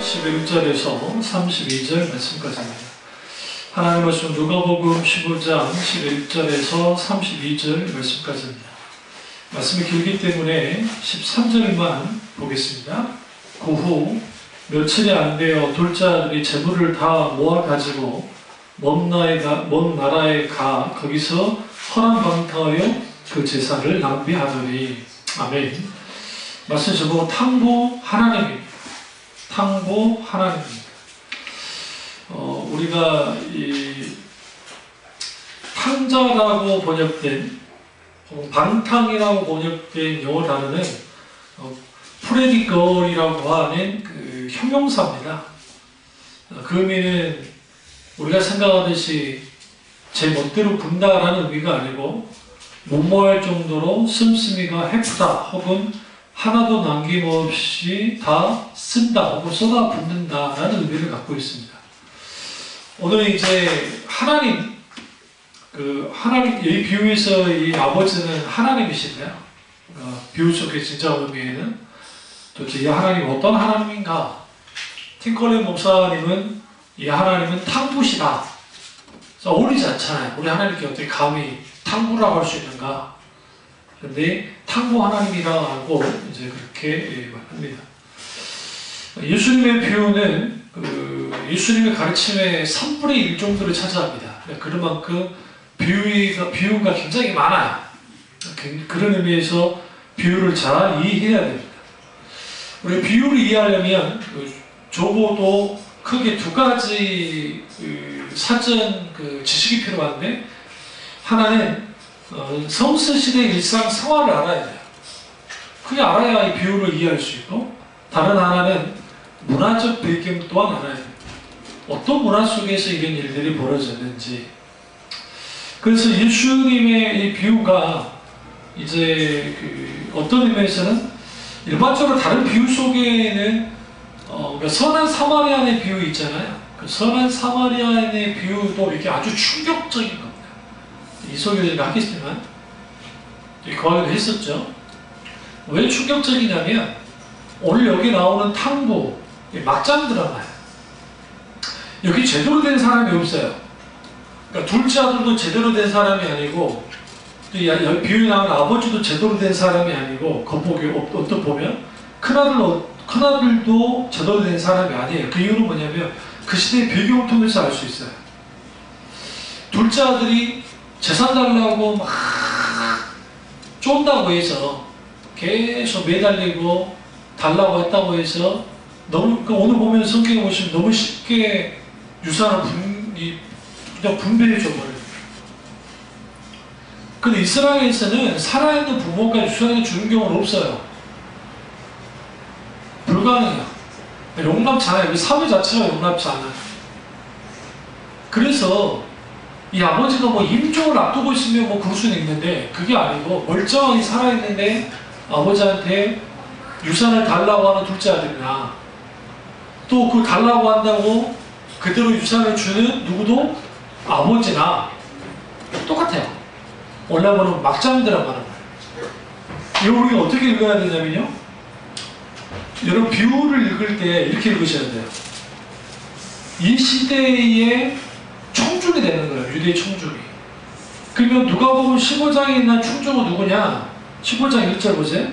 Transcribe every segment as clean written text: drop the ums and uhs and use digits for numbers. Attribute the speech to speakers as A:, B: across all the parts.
A: 11절에서 32절 말씀까지입니다. 하나님 말씀 누가복음 15장 11절에서 32절 말씀까지입니다. 말씀이 길기 때문에 13절만 보겠습니다. 그 후 며칠이 안 되어 둘째 아들이 재물을 다 모아가지고 먼 나라에 가 거기서 허랑방탕하여 그 제사를 낭비하더니. 아멘. 말씀 제목 탕보 하나님입니다. 탕보 하나님입니다. 우리가 이 탕자라고 번역된 방탕이라고 번역된 영어 단어는 프레디걸이라고 하는 그 형용사입니다. 그 의미는 우리가 생각하듯이 제 멋대로 군다라는 의미가 아니고 무모할 정도로 씀씀이가 해프다 혹은 하나도 남김없이 다 쓴다 혹은 쏟아붓는다라는 의미를 갖고 있습니다. 오늘 이제 하나님, 이 비유에서 이 아버지는 하나님이신데요. 비유 속의 진짜 의미에는 도대체 이 하나님이 어떤 하나님인가? 팅커렌 목사님은 이 하나님은 탕부시다. 어울리지 않잖아요. 우리 하나님께 어떻게 감히 탕부라고 할 수 있는가? 그런데 탕부 하나님이라고 이제 그렇게 말합니다. 예수님의 비유는 예수님의 가르침의 3분의 1 정도를 차지합니다. 그런 만큼 비유가 굉장히 많아요. 그런 의미에서 비유를 잘 이해해야 됩니다. 우리 비유를 이해하려면 적어도 크게 두 가지 사전 지식이 필요한데, 하나는 성스시대의 일상 생활을 알아야 돼요. 그게 알아야 이 비유를 이해할 수 있고, 다른 하나는 문화적 배경 또한 알아야 돼요. 어떤 문화 속에서 이런 일들이 벌어졌는지. 그래서 예수님의 이 비유가 이제 어떤 의미에서는 일반적으로 다른 비유 속에는 선한 사마리아인의 비유 있잖아요. 그 선한 사마리아인의 비유도 이렇게 아주 충격적인 겁니다. 이 소개를 제가 하겠지만 거기도 했었죠. 왜 충격적이냐면 오늘 여기 나오는 탕보 막장 드라마예요. 여기 제대로 된 사람이 없어요. 그러니까 둘째 아들도 제대로 된 사람이 아니고 비유에 나오는 아버지도 제대로 된 사람이 아니고 겉보기 어떻게 보면 큰아들도 제대로 된 사람이 아니에요. 그 이유는 뭐냐면 그 시대의 배경을 통해서 알 수 있어요. 둘째 아들이 재산 달라고 막 쫀다고 해서 계속 매달리고 달라고 했다고 해서 너무 오늘 보면 성경에 보시면 너무 쉽게 유산을 그냥 분배해 줘버려요. 근데 이스라엘에서는 살아있는 부모가 유산을 주는 경우는 없어요. 불가능해요. 용납치 않아요. 사회 자체가 용납치 않아요. 그래서 이 아버지가 뭐 임종을 앞두고 있으면 뭐 그럴 수는 있는데, 그게 아니고 멀쩡하게 살아있는데 아버지한테 유산을 달라고 하는 둘째 아들이나 또 그 달라고 한다고 그대로 유산을 주는 누구도 아버지나 똑같아요. 원래 보는 막장 드라마는 이거 우리가 어떻게 읽어야 되냐면요, 여러분 비유를 읽을 때 이렇게 읽으셔야 돼요. 이 시대의 청중이 되는 거예요. 유대의 청중이. 그러면 누가복음 15장에 있는 청중은 누구냐? 15장 1절 보세요.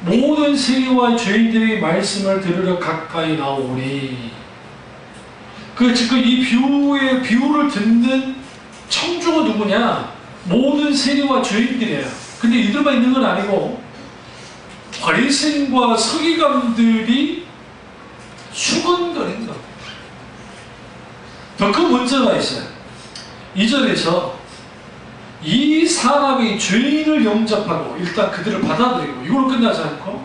A: 모든 세리와 죄인들의 말씀을 들으러 가까이 나오니. 지금 이 비유를 듣는 청중은 누구냐? 모든 세리와 죄인들이에요. 근데 이들만 있는 건 아니고 바리새인과 서기관들이 수군거리는 겁니다. 더 큰 문제가 있어요. 2절에서 이 사람이 죄인을 영접하고 일단 그들을 받아들이고, 이걸로 끝나지 않고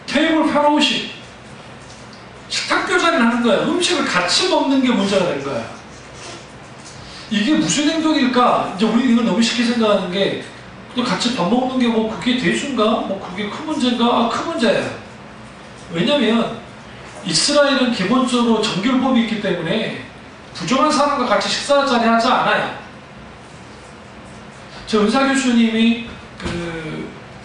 A: 테이블 펴놓으시 식탁 교제를 하는 거야. 음식을 같이 먹는 게 문제가 된 거야. 이게 무슨 행동일까? 이제 우리 이걸 너무 쉽게 생각하는 게, 또 같이 밥 먹는 게 뭐 그게 대수인가? 뭐 그게 큰 문제인가? 큰 문제예요. 왜냐면 이스라엘은 기본적으로 정결법이 있기 때문에 부정한 사람과 같이 식사 자리 하지 않아요. 저 은사 교수님이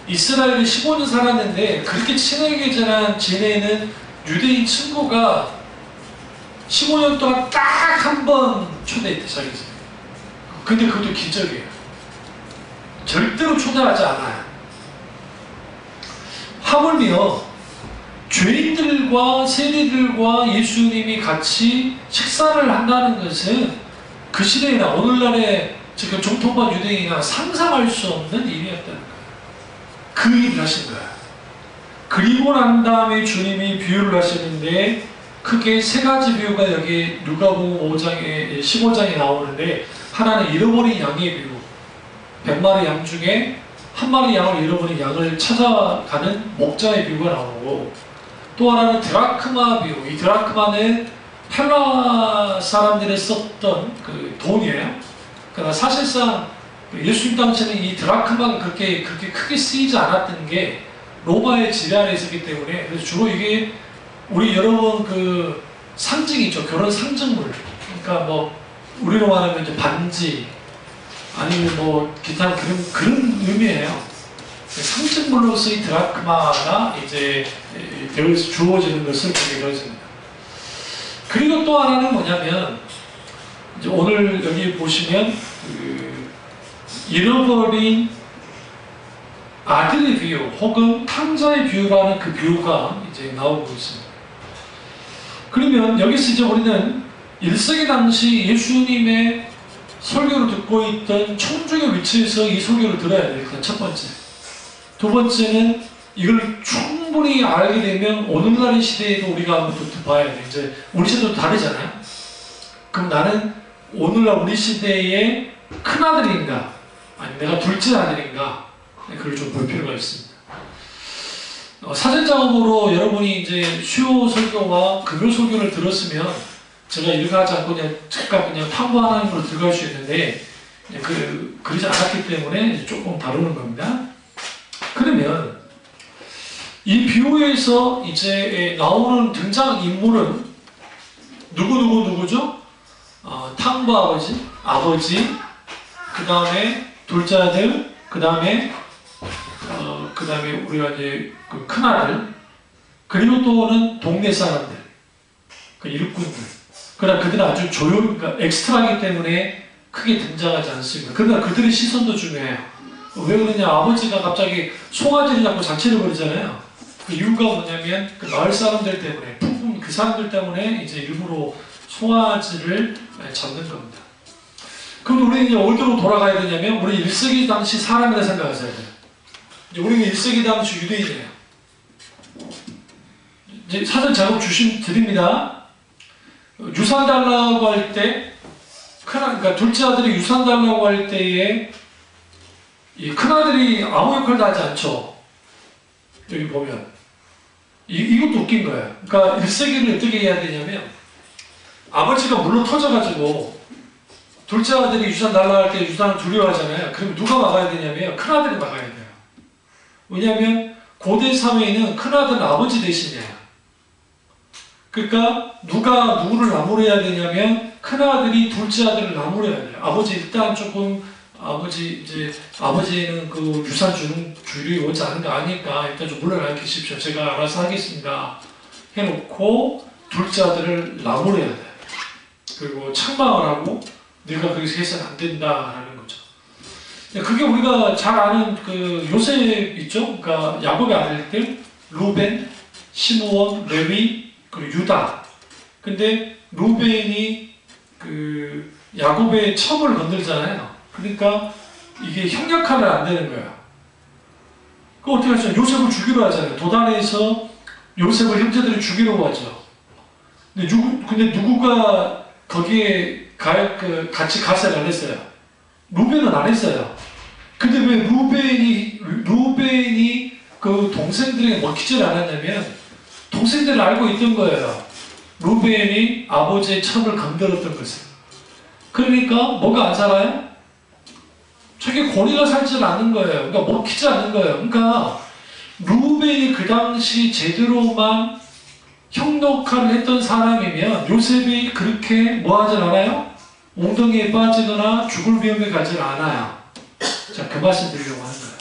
A: 이스라엘에 15년 살았는데 그렇게 친하게 지내는 유대인 친구가 15년 동안 딱 한 번 초대했대, 자기 집에. 근데 그것도 기적이에요. 절대로 초대하지 않아요. 하물며 죄인들과 세리들과 예수님이 같이 식사를 한다는 것은 그 시대나 오늘날의 지금 정통반 유대인이나 상상할 수 없는 일이었다는 거예요. 그 일을 하신 거예요. 그리고 난 다음에 주님이 비유를 하시는데 크게 세 가지 비유가 여기 누가복음 15장에 나오는데, 하나는 잃어버린 양의 비유, 100마리 양 중에 한 마리 양을 잃어버린 양을 찾아가는 목자의 비유가 나오고, 또 하나는 드라크마 비유. 이 드라크마는 헬라 사람들이 썼던 그 돈이에요. 그러나 사실상 예수님 당시에는 이 드라크마가 그렇게 크게 쓰이지 않았던 게 로마의 지배 안에 있었기 때문에, 그래서 주로 이게 우리 여러분 그 상징이죠. 결혼 상징물. 그러니까 뭐 우리로 말하면 이제 반지 아니면 뭐 기타 그런 의미예요. 상징물로서 이 드라크마가 이제 주어지는 것을 보게 되어집니다. 그리고 또 하나는 뭐냐면, 이제 오늘 여기 보시면 잃어버린 아들의 비유 혹은 탕자의 비유라는 그 비유가 이제 나오고 있습니다. 그러면 여기서 이제 우리는 1세기 당시 예수님의 설교를 듣고 있던 청중의 위치에서 이 설교를 들어야 돼요. 일단 첫 번째. 두 번째는 이걸 충분히 알게 되면 오늘날의 시대에도 우리가 한번 또 봐야 돼요. 이제 우리 시대도 다르잖아요. 그럼 나는 오늘날 우리 시대의 큰아들인가 아니 내가 둘째 아들인가, 그걸 좀 볼 필요가 있습니다. 사전 작업으로 여러분이 이제 수요 설교와 금요 설교를 들었으면 제가 일가하지 않고 그냥 즉각 그냥 탐구 하나님으로 들어갈 수 있는데, 그러지 않았기 때문에 조금 다루는 겁니다. 그러면 이 비유에서 이제 나오는 등장 인물은 누구죠? 탕부 아버지, 그 다음에 둘째 아들, 그 다음에 우리가 이제 그 큰아들, 그리고 또는 동네 사람들, 그 일꾼들. 그러나 그들은 아주 그러니까 엑스트라이기 때문에 크게 등장하지 않습니다. 그러나 그들의 시선도 중요해요. 왜 그러냐? 아버지가 갑자기 송아지를 잡고 자취를 벌이잖아요. 그 이유가 뭐냐면 그 마을 사람들 때문에, 부분 그 사람들 때문에 이제 일부러 송아지를 잡는 겁니다. 그럼 우리는 이제 어디로 돌아가야 되냐면, 우리 1세기 당시 사람이라 생각하셔야 돼요. 이제 우리는 1세기 당시 유대인이에요. 이제 사전 작업 드립니다. 유산 달라고 할 때, 그러니까 둘째 아들이 유산 달라고 할 때에 이 큰아들이 아무 역할도 하지 않죠. 여기 보면 이것도 웃긴 거예요. 그러니까 1세기를 어떻게 해야 되냐면, 아버지가 물로 터져가지고 둘째 아들이 유산 달라고 할 때 유산을 두려워하잖아요. 그럼 누가 막아야 되냐면 큰아들이 막아야 돼요. 왜냐하면 고대 사회에는 큰아들은 아버지 대신이에요. 그러니까 누가 누구를 나무래야 되냐면 큰아들이 둘째 아들을 나무래야 돼요. 아버지 일단 조금 아버지는 그 유산 줄이 오지 않은 거 아니까 일단 좀 물러나 계십시오. 제가 알아서 하겠습니다. 해놓고 둘째 아들을 나무래야 돼요. 그리고 책망을 하고 네가 거기서 해서는 안 된다라는 거죠. 그게 우리가 잘 아는 그 요셉 있죠? 그러니까 야곱의 아들들 루벤, 시므온, 레위, 그리고 유다. 근데 루벤이 그 야곱의 첩을 건들잖아요. 그러니까 이게 형역하면 안 되는 거야. 그 어떻게 하죠? 요셉을 죽이려 하잖아요. 도단에서 요셉을 형제들이 죽이려고 하죠. 근데 누구가 거기에 같이 가세를 안 했어요? 루벤은 안 했어요. 근데 왜 루벤이 그 동생들에게 먹히질 않았냐면, 동생들은 알고 있던 거예요. 루벤이 아버지의 첩을 건드렸던 것을. 그러니까 뭐가 안 살아요? 저게 고리가 살지 않는 거예요. 그러니까 먹히지 않는 거예요. 그러니까 루벤이 그 당시 제대로만 형독화를 했던 사람이면 요셉이 그렇게 뭐 하진 않아요? 웅덩이에 빠지거나 죽을 위험에 가지 않아요. 자, 그 말씀 드리려고 하는 거예요.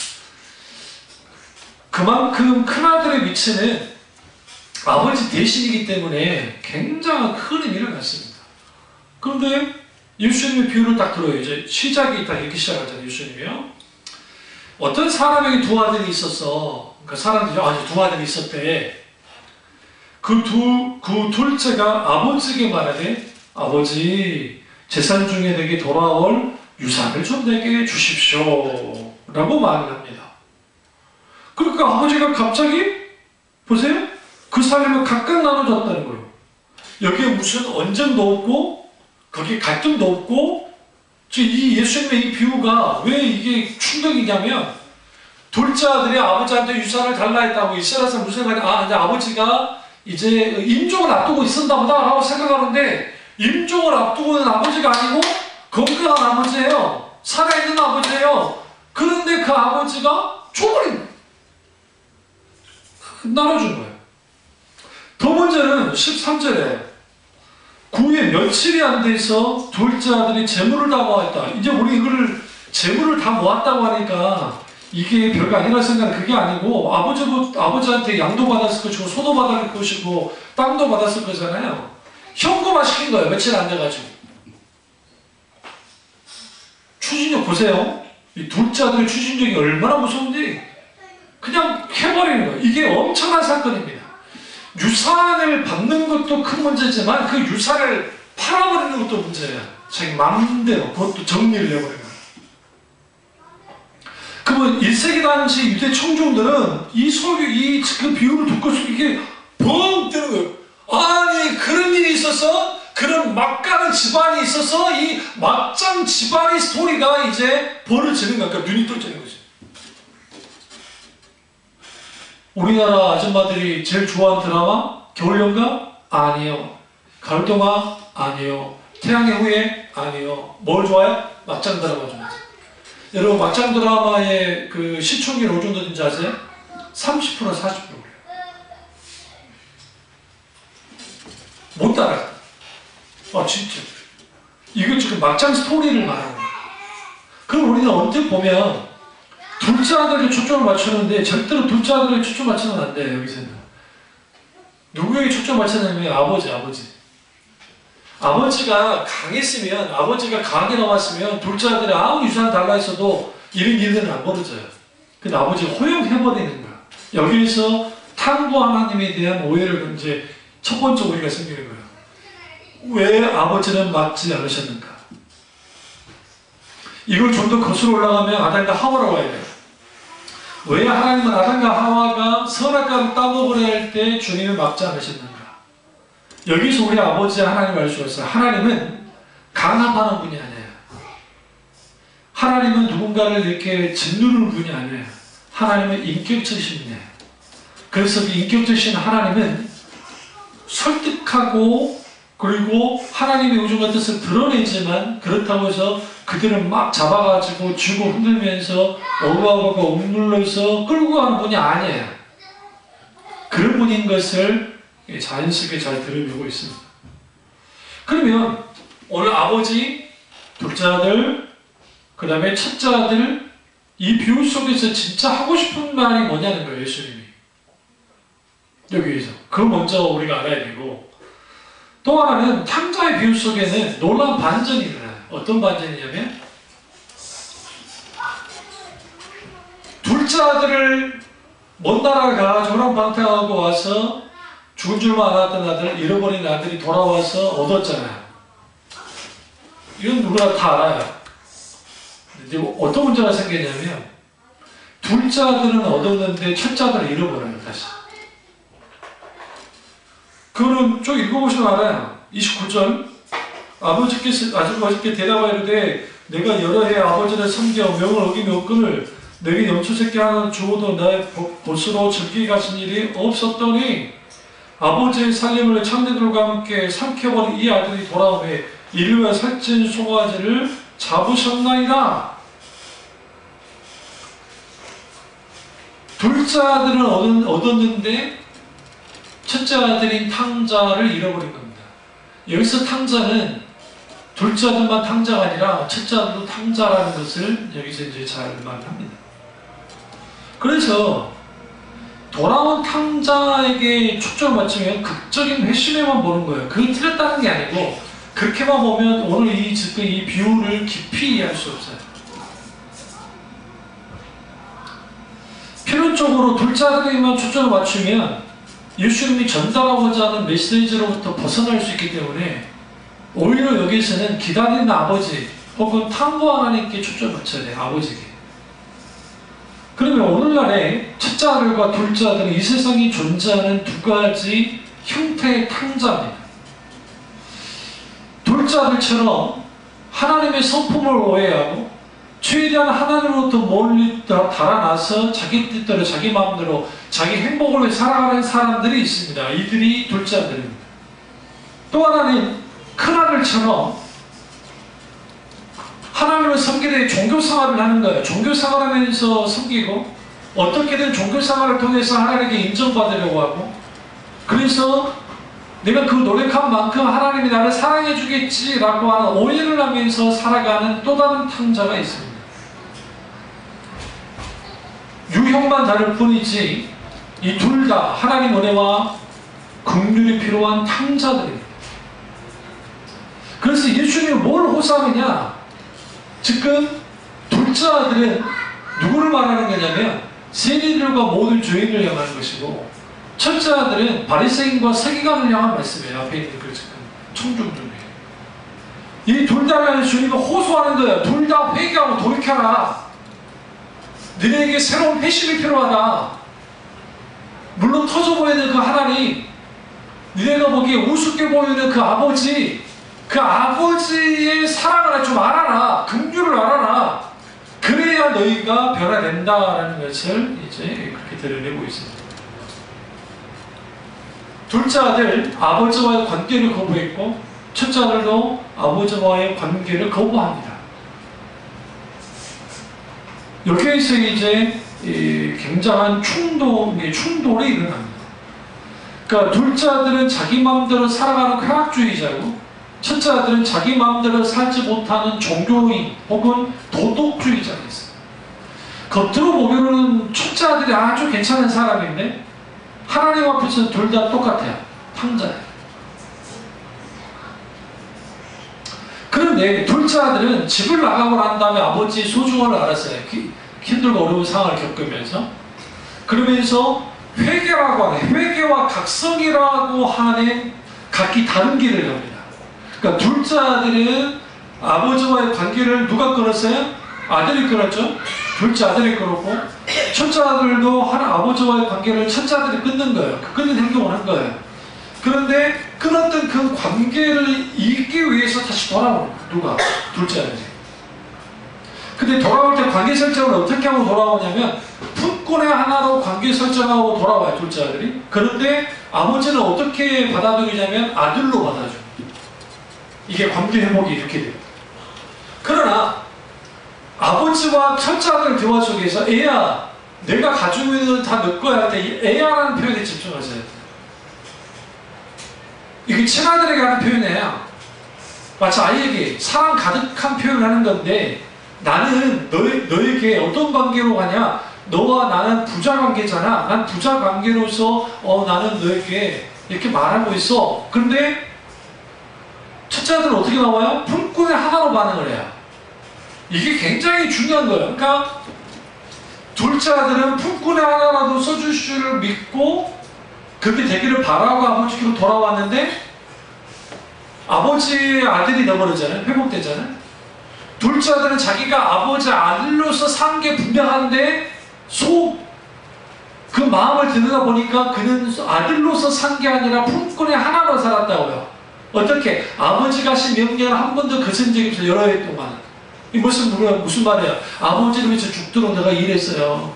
A: 그만큼 큰아들의 위치는 아버지 대신이기 때문에 굉장한 큰 의미를 갖습니다. 그런데 예수님의 비유를 딱 들어요. 이제 시작이 딱 이렇게 시작하잖아요. 예수님이요. 어떤 사람에게 두 아들이 있었어. 그러니까 사람들이 두 아들이 있었대. 그 둘째가 아버지에게 말하되 아버지 재산 중에 내게 돌아올 유산을 좀 내게 주십시오 라고 말을 합니다. 그러니까 아버지가 갑자기 보세요. 그 삶을 각각 나눠줬다는 거예요. 여기에 무슨 언쟁도 없고 거기에 갈등도 없고 이 예수님의 이 비유가 왜 이게 충격이냐면 둘째 아들이 아버지한테 유산을 달라 했다고 이스라엘 사람 무슨 생각이 이제 아버지가 이제 임종을 앞두고 있었나 보다 라고 생각하는데 임종을 앞두고 있는 아버지가 아니고 건강한 아버지예요. 살아있는 아버지예요. 그런데 그 아버지가 줘버린 거예요. 나눠준 거예요. 더 문제는 13절에 구후에 며칠이 안 돼서 둘째 아들이 재물을 다 모았다. 이제 우리 이거를 재물을 다 모았다고 하니까 이게 별거 아니라 생각은 그게 아니고 아버지한테 양도 받았을 것이고 소도 받았을 것이고 땅도 받았을 거잖아요. 현금화 시킨 거예요. 며칠 안 돼가지고. 추진력 보세요. 이 둘째 아들의 추진력이 얼마나 무서운지 그냥 해버리는 거예요. 이게 엄청난 사건입니다. 유산을 받는 것도 큰 문제지만 그 유산을 팔아버리는 것도 문제예요. 자기 마음대로 그것도 정리를 해버리는 거예요. 그러면 1세기 당시 유대 청중들은 그 비유를 듣고서 이게 뻥 뜨는 거예요. 아니 그런 일이 있어서 그런 막가는 집안이 있어서 이 막장 집안의 스토리가 이제 벌어지는 거니까 눈이 떠지는 거지. 우리나라 아줌마들이 제일 좋아하는 드라마? 겨울연가? 아니요. 가을동화? 아니요. 태양의 후예? 아니요. 뭘 좋아해? 막장 드라마 좋아하지. 여러분 막장 드라마의 그 시청률 어느 정도 된지 아세요? 30% 40%. 못 따라가. 진짜. 이거 지금 막장 스토리를 말하는 거야. 그럼 우리는 언뜻 보면 둘째 아들에 초점을 맞추는데 절대로 둘째 아들에 초점 맞추면 안 돼요. 여기서는. 누구에게 초점 맞추냐면 아버지가 강했으면 아버지가 강하게 나왔으면 둘째 아들이 아무 유산 달라 했어도 이런 일들은 안 벌어져요. 근데 아버지가 허용해버리는 거야. 여기에서 탕부 하나님에 대한 오해를 이제 첫 번째 오해가 생기는 거예요. 왜 아버지는 막지 않으셨는가? 이걸 좀 더 거슬러 올라가면 아담과 하와로 와야 돼요. 왜 하나님은 아담과 하와가 선악과를 따먹으려 할 때 주님을 막지 않으셨는가? 여기서 우리 아버지 하나님을 알 수가 있어요. 하나님은 강압하는 분이 아니에요. 하나님은 누군가를 이렇게 짓누르는 분이 아니에요. 하나님은 인격적이신 분이에요. 그래서 그 인격적이신 하나님은 설득하고 그리고 하나님의 우주가 뜻을 드러내지만 그렇다고 해서 그들을 막 잡아가지고 쥐고 흔들면서 어부하고 억눌러서 끌고 가는 분이 아니에요. 그런 분인 것을 자연스럽게 잘 들여보고 있습니다. 그러면 오늘 아버지, 둘째 아들, 그 다음에 첫째 아들 이 비유 속에서 진짜 하고 싶은 말이 뭐냐는 거예요. 예수님이. 여기에서. 그거 먼저 우리가 알아야 되고 또 하나는 탕자의 비유 속에는 놀라운 반전이 일어나요. 어떤 반전이냐면 둘째 아들을 먼 나라 가 조랑방탕하고 와서 죽은 줄만 알았던 아들, 잃어버린 아들이 돌아와서 얻었잖아요. 이건 누구나 다 알아요. 근데 어떤 문제가 생기냐면 둘째 아들은 얻었는데 첫째 아들을 잃어버려요. 다시. 그거는 쭉 읽어보시면 알아요. 29절 아버지께 대답하이르되 내가 여러 해 아버지를 섬겨 명을 어기며 없거늘 내게 염소새끼 하나 주어도 나의 벗으로 즐기게 하신 일이 없었더니 아버지의 살림을 창대들과 함께 삼켜버린 이 아들이 돌아오매 이르와 살찐 송아지를 잡으셨나이다. 둘째 아들은 얻었는데 첫째 아들인 탕자를 잃어버린 겁니다. 여기서 탕자는 둘째 아들만 탕자가 아니라 첫째 아들도 탕자라는 것을 여기서 이제 잘 말합니다. 그래서 돌아온 탕자에게 초점을 맞추면 극적인 회심에만 보는 거예요. 그게 틀렸다는 게 아니고 그렇게만 보면 오늘 이 비유를 깊이 이해할 수 없어요. 필연적으로 둘째 아들에게만 초점을 맞추면 예수님이 전달하고자 하는 메시지로부터 벗어날 수 있기 때문에 오히려 여기서는 기다리는 아버지 혹은 탐구 하나님께 초점을 맞춰야 돼요. 아버지에게. 그러면 오늘날에 첫째 아들과 둘째 아들은 이 세상에 존재하는 두 가지 형태의 탕자입니다. 둘째 아들처럼 하나님의 성품을 오해하고 최대한 하나님으로부터 멀리 달아나서 자기 뜻대로 자기 마음대로 자기 행복을 위해 살아가는 사람들이 있습니다. 이들이 둘째 아들입니다. 또 하나는 큰아들처럼 하나님을 섬기되 위해 종교생활을 하는 거예요. 종교생활하면서 섬기고 어떻게든 종교생활을 통해서 하나님께 인정받으려고 하고 그래서 내가 그 노력한 만큼 하나님이 나를 사랑해 주겠지라고 하는 오해를 하면서 살아가는 또 다른 탕자가 있습니다. 유형만 다를 뿐이지 이 둘 다 하나님 은혜와 긍휼이 필요한 탕자들입니다. 그래서 예수님이 뭘 호소하느냐? 지금 둘째 아들은 누구를 말하는 거냐면 세리들과 모든 죄인을 향하는 것이고 첫째 아들은 바리새인과 서기관을 향한 말씀이에요. 앞에 있는 그 지금 청중 중에 이 둘 다를 주님이 호소하는 거예요. 둘 다 회개하고 돌이켜라. 너희에게 새로운 회심이 필요하다. 물론 터져 보이는 그 하나님, 너희가 보기에 우습게 보이는 그 아버지, 그 아버지의 사랑을 좀 알아라. 긍휼을 알아라. 그래야 너희가 변화된다라는 것을 이제 그렇게 드러내고 있습니다. 둘째 아들, 아버지와의 관계를 거부했고 첫째 아들도 아버지와의 관계를 거부합니다. 여기에서 이제 굉장한 충돌이 일어납니다. 그러니까 둘째 아들은 자기 마음대로 살아가는 쾌락주의자고 첫째 아들은 자기 마음대로 살지 못하는 종교인 혹은 도덕주의자가 있어요. 겉으로 보기로는 첫째 아들이 아주 괜찮은 사람인데 하나님 앞에서 둘 다 똑같아요. 탕자예요. 그런데 둘째 아들은 집을 나가고 난 다음에 아버지의 소중함을 알았어요. 힘들고 어려운 상황을 겪으면서 그러면서 회개라고 하는 회개와 각성이라고 하는 각기 다른 길을 갑니다. 그러니까 둘째 아들은 아버지와의 관계를 누가 끊었어요? 아들이 끊었죠. 둘째 아들이 끊었고 첫째 아들도 아버지와의 관계를 첫째 아들이 끊는 거예요. 끊는 행동을 한 거예요. 그런데 끊었던 그 관계를 잇기 위해서 다시 돌아오는 거예요. 누가? 둘째 아들이. 근데 돌아올 때 관계 설정을 어떻게 하고 돌아오냐면 품꾼의 하나로 관계 설정하고 돌아와요. 둘째 아들이. 그런데 아버지는 어떻게 받아들이냐면 아들로 받아줘요. 이게 관계 회복이 이렇게 돼요. 그러나 아버지와 첫째 아들 대화 속에서 애야 내가 가지고 있는 건 다 너 거야 할 때 애야라는 표현에 집중하셔야 돼요. 이게 친아들에게 하는 표현이에요. 마치 아이에게 사랑 가득한 표현을 하는 건데 나는 너에게 어떤 관계로 가냐? 너와 나는 부자 관계잖아. 난 부자 관계로서 나는 너에게 이렇게 말하고 있어. 그런데 첫째 아들은 어떻게 나와요? 품꾼의 하나로 반응을 해요. 이게 굉장히 중요한 거예요. 그러니까 둘째 아들은 품꾼의 하나라도 써줄 줄을 믿고 그렇게 되기를 바라고 아버지께로 돌아왔는데 아버지의 아들이 되어버리잖아요. 회복되잖아요. 둘째 아들은 자기가 아버지 아들로서 산 게 분명한데 그 마음을 들여다 보니까 그는 아들로서 산 게 아니라 품꾼의 하나로 살았다고요. 어떻게? 아버지가 하신 명령을 한 번도 거친 적이 없어요. 여러 해 동안. 이 무슨 말이에요? 아버지를 위해서 죽도록 내가 일했어요.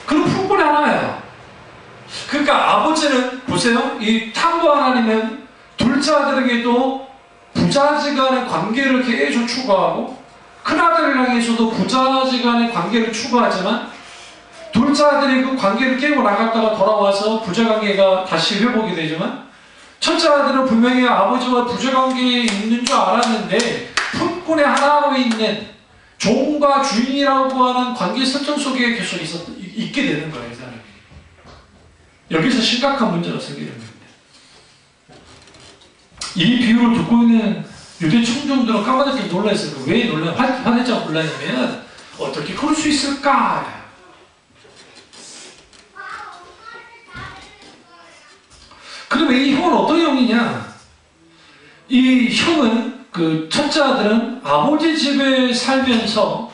A: 그럼 품꾼의 하나예요. 그러니까 아버지는 보세요. 이 탐구 하나님은 둘째 아들에게도 부자지간의 관계를 계속 추구하고 큰아들을 향해서도 부자지간의 관계를 추구하지만 둘째 아들이 그 관계를 깨고 나갔다가 돌아와서 부자관계가 다시 회복이 되지만 첫째 아들은 분명히 아버지와 부자관계에 있는 줄 알았는데 품꾼의 하나로 있는 종과 주인이라고 하는 관계 설정 속에 계속 있게 되는 거예요, 이 사람이. 여기서 심각한 문제가 생기는 겁니다. 이 비유를 듣고 있는 유대 청중들은 까마득히 놀라있어요. 왜 놀라요? 화내자고 놀라냐면 어떻게 그럴 수 있을까? 그러면 이 형은 어떤 형이냐? 이 형은 그 첫째 아들은 아버지 집에 살면서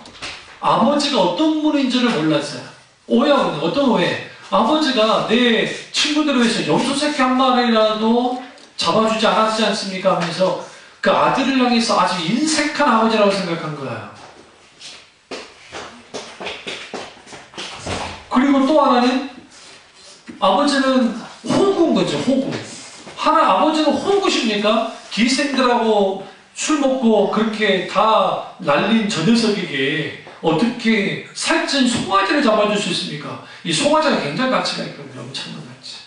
A: 아버지가 어떤 분인지를 몰랐어요. 오해하거든요. 어떤 오해? 아버지가 내 친구들을 위해서 염소새끼 한 마리라도 잡아주지 않았지 않습니까? 하면서 그 아들을 향해서 아주 인색한 아버지라고 생각한 거예요. 그리고 또 하나는 아버지는 호구인 거죠. 호구. 아버지는 호구십니까? 기생들하고 술 먹고 그렇게 다 날린 저 녀석에게 어떻게 살찐 송아지를 잡아줄 수 있습니까? 이 송아지가 굉장히 가치가 있거든요. 엄청난 가치.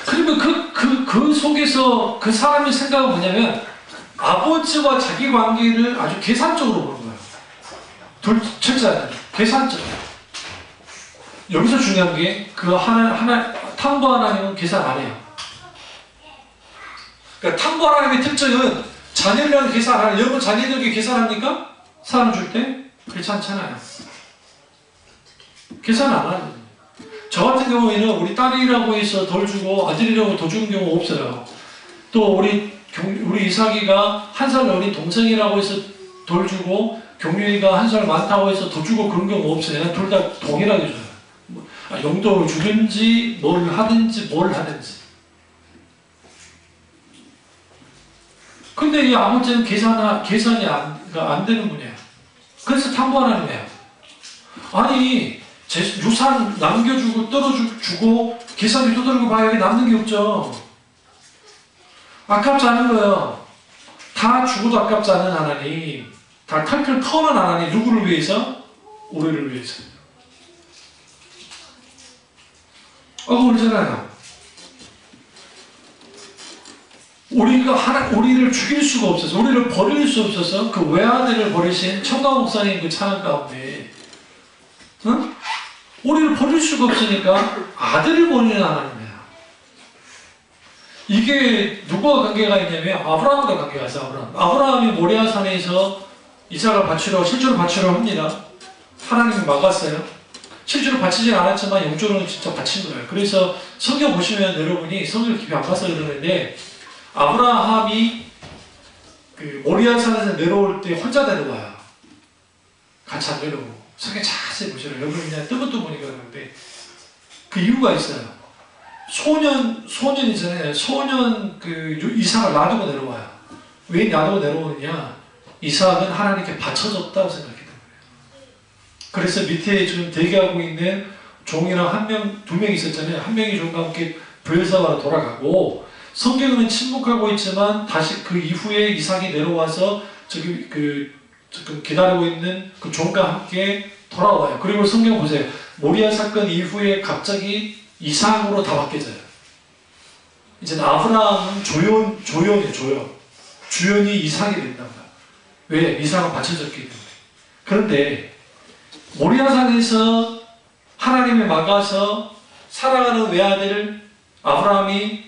A: 그러면 그 속에서 그 사람의 생각은 뭐냐면 아버지와 자기 관계를 아주 계산적으로 보는 거예요. 첫째 아들. 계산적으로. 여기서 중요한 게 그 탐구 하나님은 계산 안 해요. 그러니까 탐구 하나님의 특징은 자녀를 계산 안 해요. 여러분 자녀들에게 계산합니까? 사람 줄 때? 그렇지 않잖아요. 계산 안 하거든요. 저 같은 경우에는 우리 딸이라고 해서 덜 주고 아들이라고 더 주는 경우 없어요. 또 우리 이삭이가 한 살 어린 동생이라고 해서 덜 주고 경유이가 한 살 많다고 해서 더 주고 그런 경우 없어요. 둘 다 동일하게 줘요. 용돈을 주든지 뭘 하든지. 근데 이 아버지는 계산이 안 되는 분이에요. 그래서 탐구하는 거예요. 아니 유산 남겨주고 떨어주고 계산기 두드리고 봐야 남는 게 없죠. 아깝지 않은 거예요. 다 죽어도 아깝지 않은 하나님, 다 털털 터는 하나님. 누구를 위해서? 우리를 위해서. 그러잖아요. 우리를 죽일 수가 없어서, 우리를 버릴 수 없어서 그 외아들을 버리신 청강 목사님 그 찬양 가운데, 응? 우리를 버릴 수가 없으니까 아들을 버리는 하나님이에요. 이게 누구와 관계가 있냐면 아브라함과 관계가 있어요. 아브라함이 모리아산에서 이삭을 바치러, 실제로 바치러 합니다. 하나님이 막았어요. 실제로 바치진 않았지만 영적으로는 진짜 바친 거예요. 그래서 성경 보시면 여러분이 성경을 깊이 안 봐서 그러는데 아브라함이 그 모리아산에서 내려올 때 혼자 내려와요. 같이 안 내려오고. 성경 자세히 보시라. 여러분 그냥 뜨문뜨문이가 그러는데 그 이유가 있어요. 소년이잖아요. 소년 그 이삭을 놔두고 내려와요. 왜 놔두고 내려오느냐? 이삭은 하나님께 바쳐졌다고 생각했던 거예요. 그래서 밑에 지금 대기하고 있는 종이랑 두 명 있었잖아요. 한 명이 종과 함께 브엘사바로 돌아가고 성경은 침묵하고 있지만 다시 그 이후에 이삭이 내려와서 저기 지금 기다리고 있는 그 종과 함께 돌아와요. 그리고 성경 보세요. 모리아 사건 이후에 갑자기 이삭으로 다 바뀌어져요. 이제 아브라함은 조연이에요. 주연이 이삭이 된단 말이에요. 왜? 이삭은 받쳐졌기 때문에. 그런데 모리아산에서 하나님이 막아서 살아가는 외아들을 아브라함이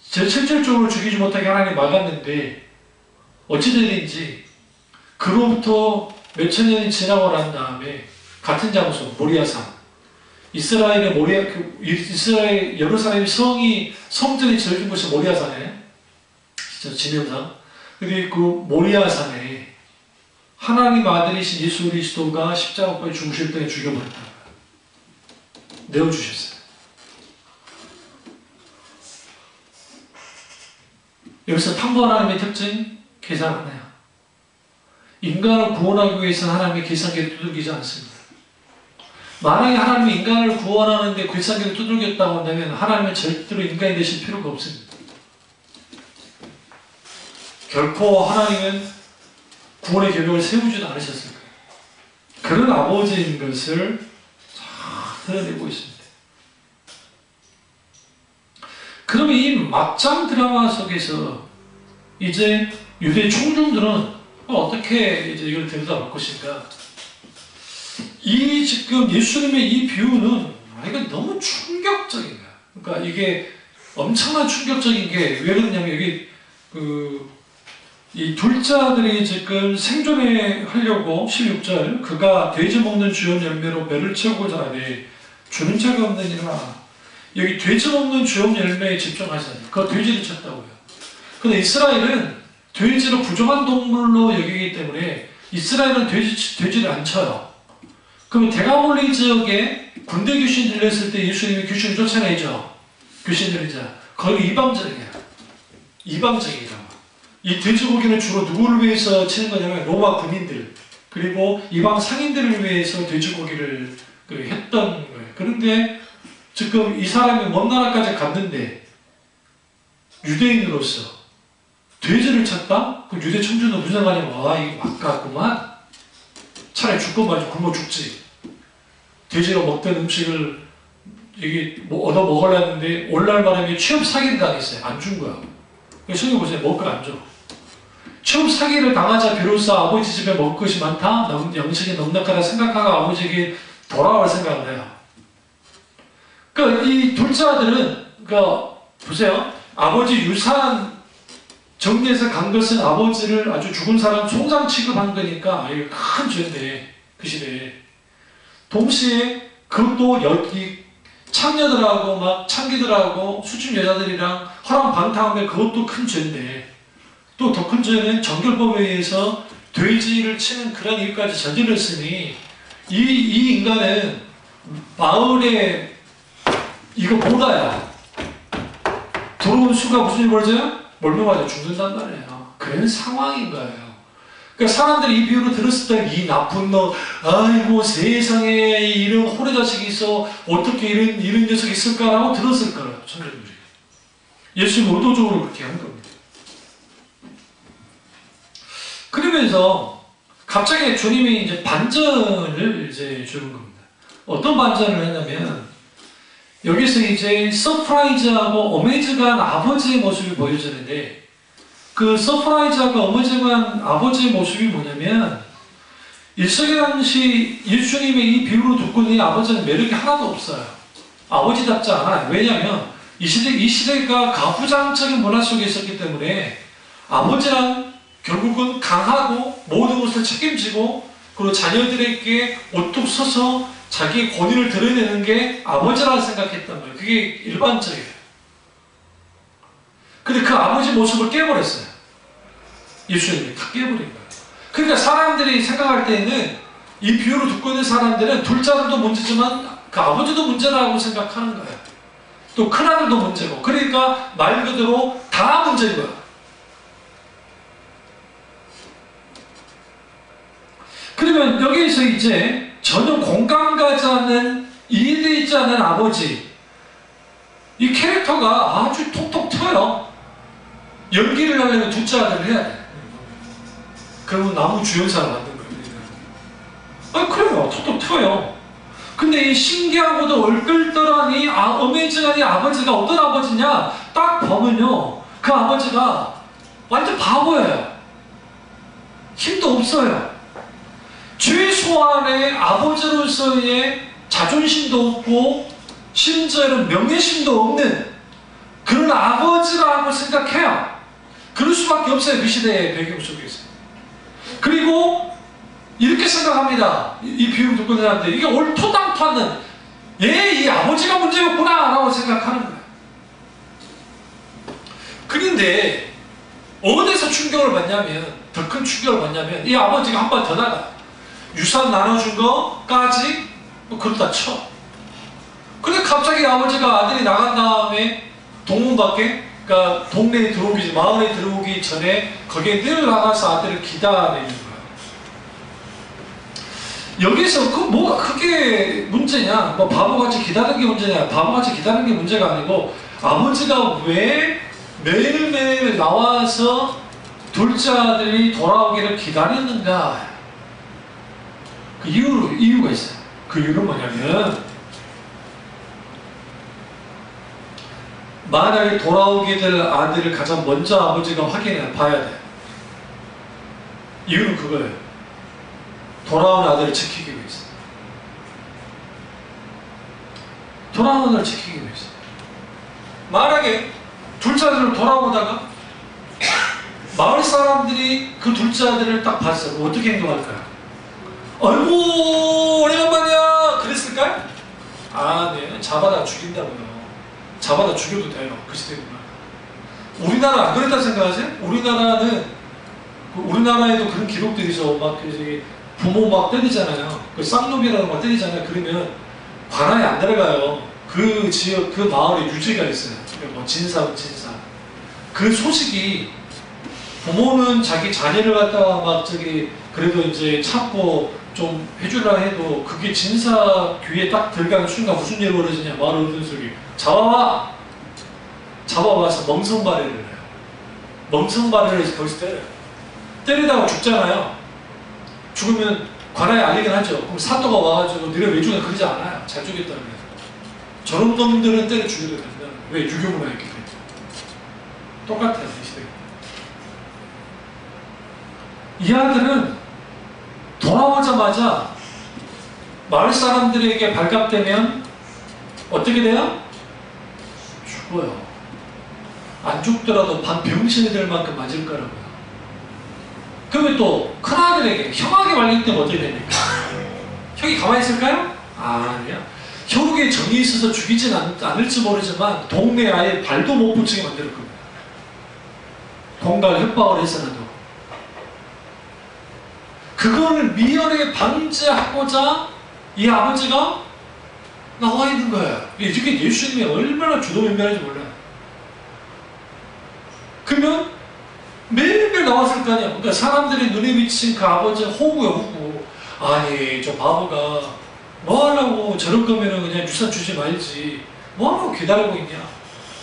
A: 실질적으로 죽이지 못하게 하나님이 막았는데 어찌되든지 그로부터 몇천 년이 지나고 난 다음에 같은 장소 모리아산 이스라엘 예루살렘 성전이 지어진 곳이 모리아산에 지명상. 근데 그 모리아산에 하나님 아들이신 예수 그리스도가 십자가에 죽으실 때 죽여버렸다. 내어주셨어요. 여기서 탐구 하나님의 특징, 계산 하나요. 인간을 구원하기 위해서는 하나님의 계산기를 두들기지 않습니다. 만약에 하나님이 인간을 구원하는데 계산기를 두들겼다고 한다면 하나님은 절대로 인간이 되실 필요가 없습니다. 결코 하나님은 구원의 계획을 세우지도 않으셨을 거예요. 그런 아버지인 것을 잘 드러내고 있습니다. 그러면 이 막장 드라마 속에서 이제 유대 총중들은 그럼 어떻게 이제 이걸 들여다볼 것인가? 이 지금 예수님의 이 비유는 이건 너무 충격적인 거야. 그러니까 이게 엄청난 충격적인 게 왜 그러냐면 여기 이 둘째 아들이 지금 생존해 하려고 16절 그가 돼지 먹는 주염 열매로 배를 채우고자 하니 주는 자가 없느니라. 여기 돼지 먹는 주염 열매에 집중하시는 그 돼지를 쳤다고요. 근데 이스라엘은 돼지를 부정한 동물로 여기기 때문에 이스라엘은 돼지를 안 쳐요. 그럼 데가몰리 지역에 군대 귀신 들렸을 때 예수님이 귀신을 쫓아내죠. 귀신들이자 거기 이방적이에요. 이방적이라고. 이 돼지고기는 주로 누구를 위해서 치는 거냐면 로마 군인들 그리고 이방 상인들을 위해서 돼지고기를 했던 거예요. 그런데 지금 이 사람이 먼 나라까지 갔는데 유대인으로서 돼지를 쳤다? 그럼 유대 청주는 무슨 생각하냐면 와 이거 막갔구만. 차라리 죽고 말지 굶어 죽지. 돼지로 먹던 음식을 여기 얻어 먹으려는데 오늘날 말하면 취업 사기를 당했어요. 안 준 거야. 성경 보세요. 먹을 걸 안 줘. 취업 사기를 당하자 비로소 아버지 집에 먹을 것이 많다. 영식이 넉넉하다 생각하고 아버지에게 돌아올 생각을 해요. 그러니까 이 둘째 아들은 그러니까 보세요. 아버지 유산 정리해서 간 것은 아버지를 아주 죽은 사람 송장 취급한 거니까 이게 큰 죄인데 그 시대에 동시에 그것도 여기 창녀들하고 막 창기들하고 수준 여자들이랑 허랑방탕하면 그것도 큰 죄인데 또 더 큰 죄는 정결법에 의해서 돼지를 치는 그런 일까지 저질렀으니 이 인간은 마을에 이거 몰라야 들어온 수가 무슨 일 벌어져요? 멀쩡하죠. 죽는단 말이에요. 그런 상황인 거예요. 그러니까 사람들이 이 비유를 들었을 때 이 나쁜 놈, 아이고 세상에 이런 호래 자식이 있어 어떻게 이런 녀석이 있을까라고 들었을 거예요. 청년들이. 예수님 의도적으로 그렇게 한 겁니다. 그러면서 갑자기 주님이 이제 반전을 이제 주는 겁니다. 어떤 반전을 했냐면 여기서 이제 서프라이즈하고 어메이즈한 아버지의 모습이 보여지는데 그 서프라이즈하고 어메이즈한 아버지의 모습이 뭐냐면 1세기 당시 예수님의 이 비유를 듣고는 이 아버지는 매력이 하나도 없어요. 아버지답지 않아요. 왜냐하면 이 시대가 가부장적인 문화 속에 있었기 때문에 아버지란 결국은 강하고 모든 것을 책임지고 그리고 자녀들에게 우뚝 서서 자기 권위를 드러내는 게 아버지라고 생각했단 말이에요. 그게 일반적이에요. 근데 그 아버지 모습을 깨버렸어요. 예수님이 다 깨버린 거예요. 그러니까 사람들이 생각할 때는 이 비유를 듣고 있는 사람들은 둘째 아들도 문제지만 그 아버지도 문제라고 생각하는 거예요. 또 큰아들도 문제고. 그러니까 말 그대로 다 문제인 거예요. 그러면 여기에서 이제 전혀 공감 가지 않는 이해되지 않는 아버지 이 캐릭터가 아주 톡톡 튀어요. 연기를 하려면 둘째 아들을 해야 돼. 그러면 나무 주연사를 만든 거예요. 아 그래요. 톡톡 튀어요. 근데 이 신기하고도 얼떨떨한 이 어메이징한 이 아버지가 어떤 아버지냐 딱 보면요 그 아버지가 완전 바보예요. 힘도 없어요. 최소한의 아버지로서의 자존심도 없고 심지어는 명예심도 없는 그런 아버지라고 생각해요. 그럴 수밖에 없어요. 그 시대의 배경 속에서. 그리고 이렇게 생각합니다. 이 비유를 듣고 있는 사람들 이게 옳토당토 않는 이 아버지가 문제였구나 라고 생각하는 거예요. 그런데 어디서 충격을 받냐면 더 큰 충격을 받냐면 이 아버지가 한 번 더 나가요. 유산 나눠준 거까지 그렇다 쳐. 근데 갑자기 아버지가 아들이 나간 다음에 동문 밖에 그러니까 동네에 들어오기 마을에 들어오기 전에 거기에 늘 나가서 아들을 기다리는 거예요. 여기서 그 뭐가 그게 문제냐? 뭐 바보같이 기다리는 게 문제냐? 바보같이 기다리는 게 문제가 아니고 아버지가 왜 매일매일 나와서 둘째 아들이 돌아오기를 기다렸는가? 그 이유가 있어요. 그 이유는 뭐냐면 만약에 돌아오게 될 아들을 가장 먼저 아버지가 확인해 봐야 돼요. 이유는 그거예요. 돌아온 아들을 지키기 위해서. 돌아온 아들을 지키기 위해서. 만약에 둘째 아들을 돌아오다가 마을 사람들이 그 둘째 아들을 딱 봤어요. 어떻게 행동할까요? 아이고 오래간만이야 그랬을까요? 네, 잡아다 죽인다고요. 잡아다 죽여도 돼요. 그 시대구나. 우리나라 안 그랬다 생각하세요? 우리나라에도 그런 기록들이죠. 막 부모 막 때리잖아요. 그 쌍놈이라고 막 때리잖아요. 그러면 관아에 안 들어가요. 그 지역, 그 마을에 유지가 있어요. 뭐 진사. 그 소식이 부모는 자기 자녀를 갖다가 막 그래도 이제 참고 좀 해주라 해도 그게 진사 귀에 딱 들어가는 순간 무슨 일이 벌어지냐. 마을 어른들이 잡아와서 멍성발해를 해요. 멍성발해를 해서 거기서 때려요. 때리다가 죽잖아요. 죽으면 관아에 알리긴 하죠. 그럼 사또가 와가지고 너네 왜 죽냐 그러지 않아요. 잘 죽였다는 거예요. 저런 놈들은 때려 죽여도 된다는 거예요. 왜? 유교문화 했기 때문에. 똑같아요. 이 시대가. 이 아들은 돌아오자마자 마을 사람들에게 발각되면 어떻게 돼요? 죽어요. 안 죽더라도 반병신이 될 만큼 맞을 거라고요. 그러면 또 큰아들에게 형에게 발각되면 어떻게 됩니까? 형이 가만히 있을까요? 아니야. 형에게 정이 있어서 죽이진 않을지 모르지만 동네에 아예 발도 못 붙이게 만들 겁니다. 동갈 협박을 해서라도. 그걸 미연에 방지하고자 이 아버지가 나와 있는 거예요. 이렇게 예수님이 얼마나 주도면밀한지 몰라요. 그러면 매일매일 나왔을 거 아니야. 그러니까 사람들이 눈에 비친 그 아버지는 호구야, 호구. 아니, 저 바보가 뭐 하려고 저럴 거면은 그냥 유산 주지 말지. 뭐 하려고 기다리고 있냐.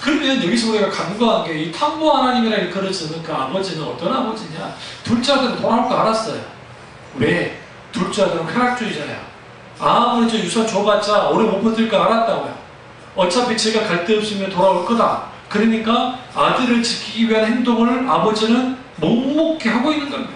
A: 그러면 여기서 우리가 간과한 게 이 탐보 하나님이라 일컬어지는 그 아버지는 어떤 아버지냐. 둘째 아들은 돌아올 거 알았어요. 왜? 둘째 아들은 쾌락주의자야. 아무리 저 유산 줘봤자 오래 못 버틸 거 알았다고요. 어차피 제가 갈 데 없으면 돌아올 거다. 그러니까 아들을 지키기 위한 행동을 아버지는 묵묵히 하고 있는 겁니다.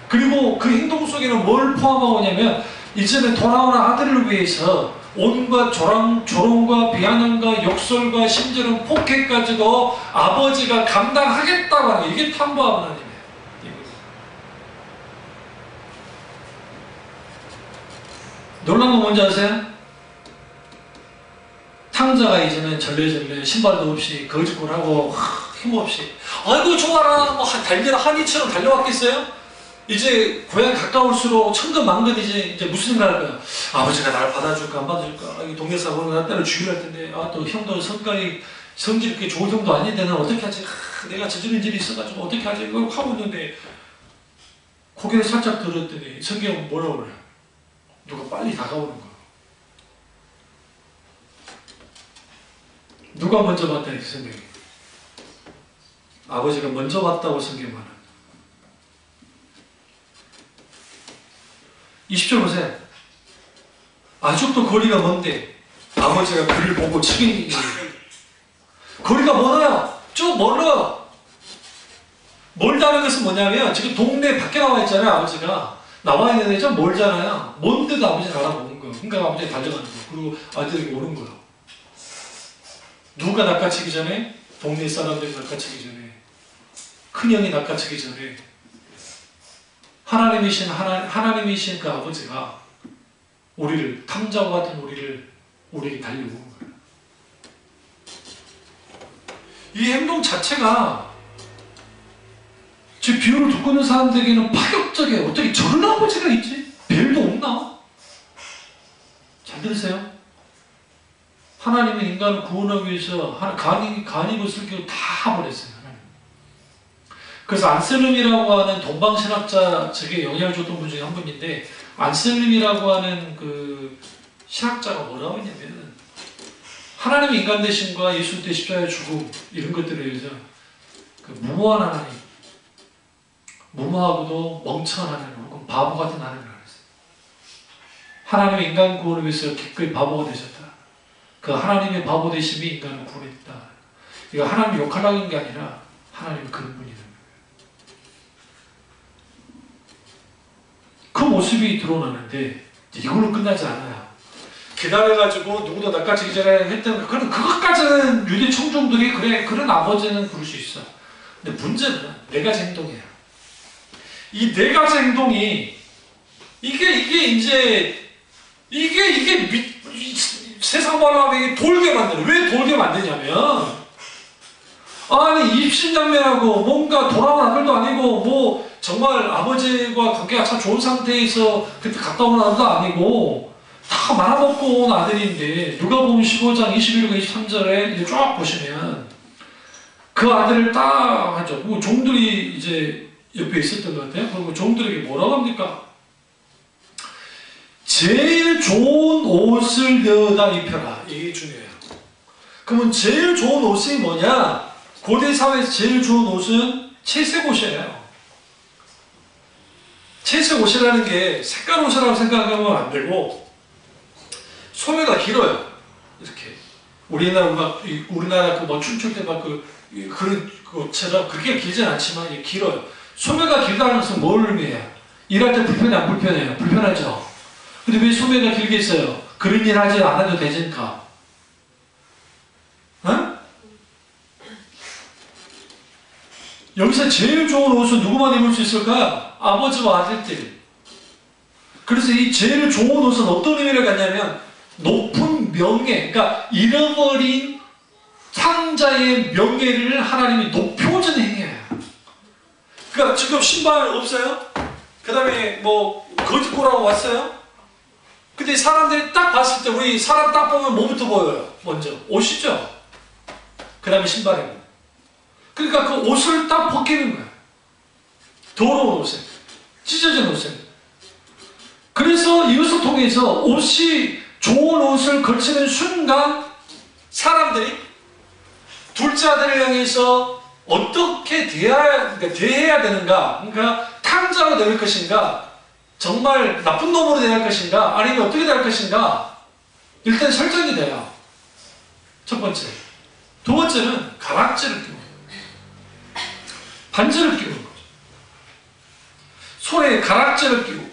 A: 그리고 그 행동 속에는 뭘 포함하고 있냐면 이제는 돌아오는 아들을 위해서 온갖 조롱과 비아냥과 욕설과 심지어는 폭행까지도 아버지가 감당하겠다고 하는 게 이게 탐보 하나님이에요. 놀란 거 뭔지 아세요? 탕자가 이제는 절레절레 신발도 없이 거짓골하고 힘없이 아이고 좋아라 뭐 달려라 한이처럼 달려왔겠어요? 이제 고향 가까울수록 천근만근 이제 무슨 생각을 할까요? 아버지가 날 받아줄까 안 받아줄까? 이 동네 사람은 나 딸을 죽이려 할 텐데 또 형도 성질 그렇게 좋은 형도 아닌데 난 어떻게 하지? 내가 저지른 일이 있어가지고 어떻게 하지? 이걸 하고 있는데 고개를 살짝 들었더니 성경은 뭐라고 그래요? 누가 빨리 다가오는 거야. 누가 먼저 봤다 이 성경이. 아버지가 먼저 봤다고 성경 말은. 20절 보세요. 아직도 거리가 먼데 아버지가 그를 보고 측인이 거리가 멀어요. 좀 멀어요. 멀다는 것은 뭐냐면 지금 동네 밖에 나와 있잖아요. 아버지가 나와 있는데 좀 멀잖아요. 먼데도 아버지를 알아보는 거예요. 그러니까 아버지가 달려가는 거예요. 그리고 아들에게 오는 거예요. 누가 낚아채기 전에? 동네 사람들이 낚아채기 전에, 큰형이 낚아채기 전에 하나님이신 그 아버지가 우리를 탐자와 같은 우리에게 달려오는 거예요. 이 행동 자체가 제 비유를 듣고 있는 사람들에게는 파격적이에요. 어떻게 저런 아버지가 있지? 벨도 없나? 잘 들으세요. 하나님은 인간을 구원하기 위해서 간이고 슬기고 다 보냈어요. 그래서 안셀름이라고 하는 동방신학자 저게 영향을 줬던 분 중에 한 분인데, 안셀름이라고 하는 그 신학자가 뭐라고 했냐면, 하나님의 인간 되심과 예수 때 십자가의 죽음 이런 것들에 의해서 그 무모한 하나님, 무모하고도 멍청한 하나님 혹은 바보 같은 하나님을 알았어요. 하나님의 인간 구원을 위해서 기꺼이 바보가 되셨다. 그 하나님의 바보 되심이 인간을 구원했다. 이거 하나님 욕하려는 게 아니라 하나님은 그런 분이다. 모습이 드러나는데 이걸로 끝나지 않아요. 기다려가지고 누구도 낚아채기 전에 했던 그것까지는 유대 청중들이 그래 그런 아버지는 그럴 수 있어. 근데 문제는 네 가지 행동이에요. 이 네 가지 행동이 이게 세상 말로 하면 이게 돌게 만드는. 왜 돌게 만드냐면 아니 입신장면하고 뭔가 돌아온 아들도 아니고 뭐 정말 아버지와 관계가 참 좋은 상태에서 그때 갔다 온 아들도 아니고 다 말아먹고 온 아들인데 누가복음 15장 21과 23절에 이제 쭉 보시면 그 아들을 딱 하죠. 그리고 종들이 이제 옆에 있었던 것 같아요. 그리고 종들에게 뭐라고 합니까? 제일 좋은 옷을 내어다 입혀라. 이게 중요해요. 그러면 제일 좋은 옷이 뭐냐? 고대 사회에서 제일 좋은 옷은 채색 옷이에요. 채색 옷이라는 게 색깔 옷이라고 생각하면 안 되고 소매가 길어요. 이렇게 우리나라 그 뭐 춤출 때 막 그런 것처럼 그렇게 길진 않지만 이게 길어요. 소매가 길다는 것은 뭘 의미해요? 일할 때 불편해 안 불편해요? 불편하죠. 근데 왜 소매가 길게 있어요? 그런 일 하지 않아도 되니까. 어? 여기서 제일 좋은 옷은 누구만 입을 수 있을까? 아버지와 아들들. 그래서 이 제일 좋은 옷은 어떤 의미를 갖냐면 높은 명예, 그러니까 잃어버린 상자의 명예를 하나님이 높여주는 행위예요. 그러니까 지금 신발 없어요? 그 다음에 뭐 거짓고라고 왔어요? 근데 사람들이 딱 봤을 때 우리 사람 딱 보면 뭐부터 보여요? 먼저 옷이죠. 그 다음에 신발이고. 그러니까 그 옷을 딱 벗기는 거예요. 더러운 옷에, 찢어진 옷에. 그래서 이것을 통해서 옷이 좋은 옷을 걸치는 순간 사람들이 둘째 아들을 향해서 어떻게 대해야 되는가? 그러니까 탕자로 될 것인가? 정말 나쁜 놈으로 대할 것인가? 아니면 어떻게 대할 것인가? 일단 설정이 돼요. 첫 번째. 두 번째는 가락지를 끼는 거예요. 반지를 끼는 거죠. 손에 가락지를 끼고.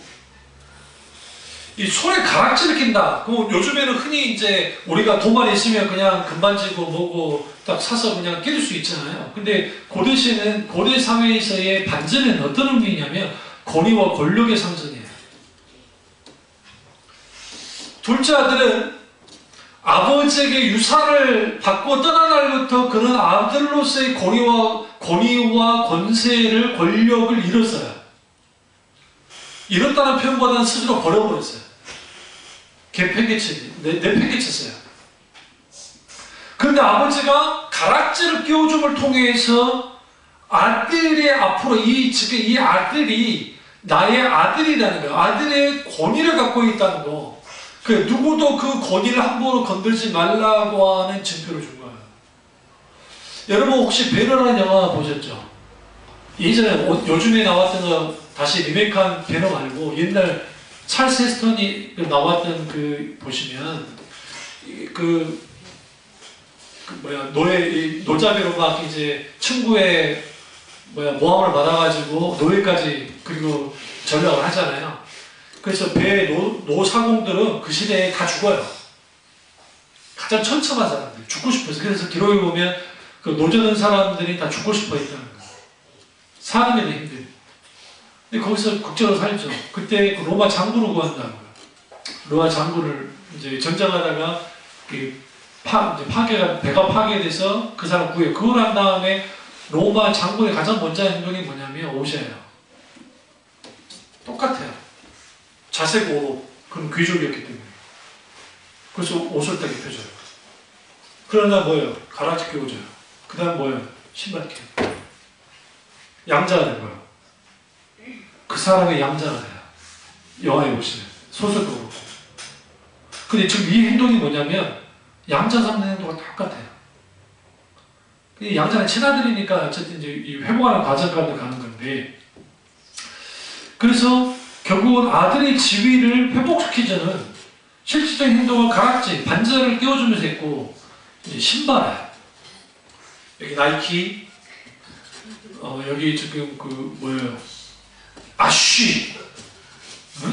A: 이 손에 가락지를 낀다. 그럼 요즘에는 흔히 이제 우리가 돈만 있으면 그냥 금반지고 뭐고 딱 사서 그냥 끼를 수 있잖아요. 근데 고대 시는 고대 사회에서의 반지는 어떤 의미냐면 권위와 권력의 상징이에요. 둘째 아들은 아버지에게 유산을 받고 떠난 날부터 그는 아들로서의 권위와 권세를 권력을 잃었어요. 잃었다는 표현보다는 스스로 버려버렸어요. 내팽개쳤어요. 그런데 아버지가 가락지를 끼워줌을 통해서 아들의 앞으로 지금 이 아들이 나의 아들이라는 거, 아들의 권위를 갖고 있다는 거, 누구도 그 권위를 함부로 건들지 말라고 하는 증표를 준 거예요. 여러분 혹시 배너라는 영화 보셨죠? 예전에 요즘에 나왔던 거 다시 리메이크한 배너 말고 옛날 찰스 헤스턴이 나왔던 보시면 노자비로 막 이제 친구의 모함을 받아가지고 노예까지 그리고 전락을 하잖아요. 그래서 배 노사공들은 그 시대에 다 죽어요. 가장 천천한 사람들 죽고 싶어서. 그래서 기록에 보면 그 노젓는 사람들이 다 죽고 싶어 했다는 거예요. 사는 게 힘들어요. 근데 거기서 국적으로 살죠. 그때 그 로마 장군을 구한다고요. 로마 장군을 이제 전쟁하다가 배가 파괴돼서 그 사람 구해요. 그걸 한 다음에 로마 장군의 가장 먼저 한 행동이 뭐냐면 옷이에요. 똑같아요. 자색 옷. 그럼 귀족이었기 때문에. 그래서 옷을 딱 입혀줘요. 그러나 뭐예요? 가락지 끼워줘요. 그 다음 뭐예요? 신발 끼워요. 양자가 된 거예요. 그 사람의 양자가 돼요. 영화에 보시면. 소설도 그렇고. 근데 지금 이 행동이 뭐냐면 양자 잡는 행동과 똑같아요. 이 양자는 친아들이니까 어쨌든 이제 이 회복하는 과정까지 가는 건데, 그래서 결국은 아들의 지위를 회복시키자는 실질적인 행동은 가락지, 반지를 끼워주면서 했고, 이제 신발, 여기 나이키, 여기 지금 뭐예요? 아쉬,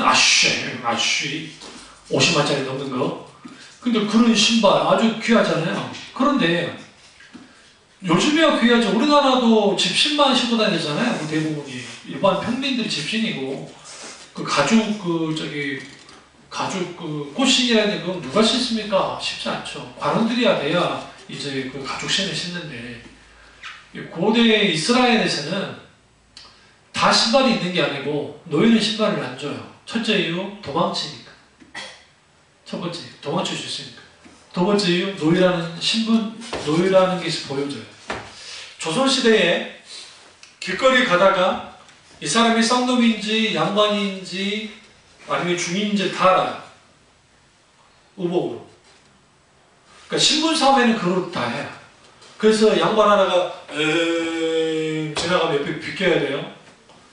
A: 아쉬 50만짜리 넘는 거. 근데 그런 신발 아주 귀하잖아요. 그런데 요즘이야 귀하죠. 우리나라도 집신만 신고 다니잖아요. 그 대부분이 일반 평민들이 집신이고 그 가죽 꽃신이라는 건 누가 신습니까? 쉽지 않죠. 관원들이야 돼야 이제 그 가죽신을 신는데 고대 이스라엘에서는 다 신발이 있는 게 아니고 노예는 신발을 안 줘요. 첫째 이유 도망치니까. 첫 번째 도망칠 수 있으니까. 두 번째 이유 노예라는 것이 보여져요. 조선시대에 길거리 가다가 이 사람이 쌍놈인지 양반인지 아니면 중인인지 다 알아요. 의복으로. 그러니까 신분사회는 그걸 다 해요. 그래서 양반 하나가 지나가면 옆에 비껴야 돼요.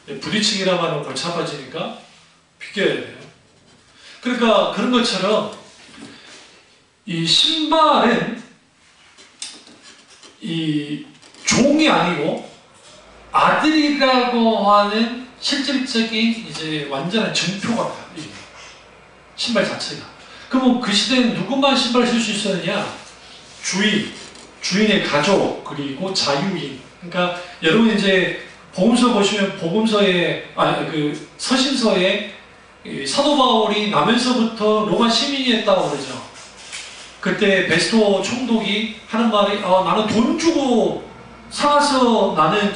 A: 부딪히기라만 하면 골치 아파지니까 비껴야 돼요. 그러니까 그런 것처럼 이 신발은 이 종이 아니고 아들이라고 하는 실질적인 이제 완전한 증표가 돼요. 신발 자체가. 그럼 그 시대에는 누구만 신발을 쓸 수 있었느냐? 주인의 가족, 그리고 자유인. 그러니까 여러분 이제 복음서 보시면 그 서신서에 사도 바울이 나면서부터 로마 시민이었다고 그러죠. 그때 베스토 총독이 하는 말이 나는 돈 주고 사서 나는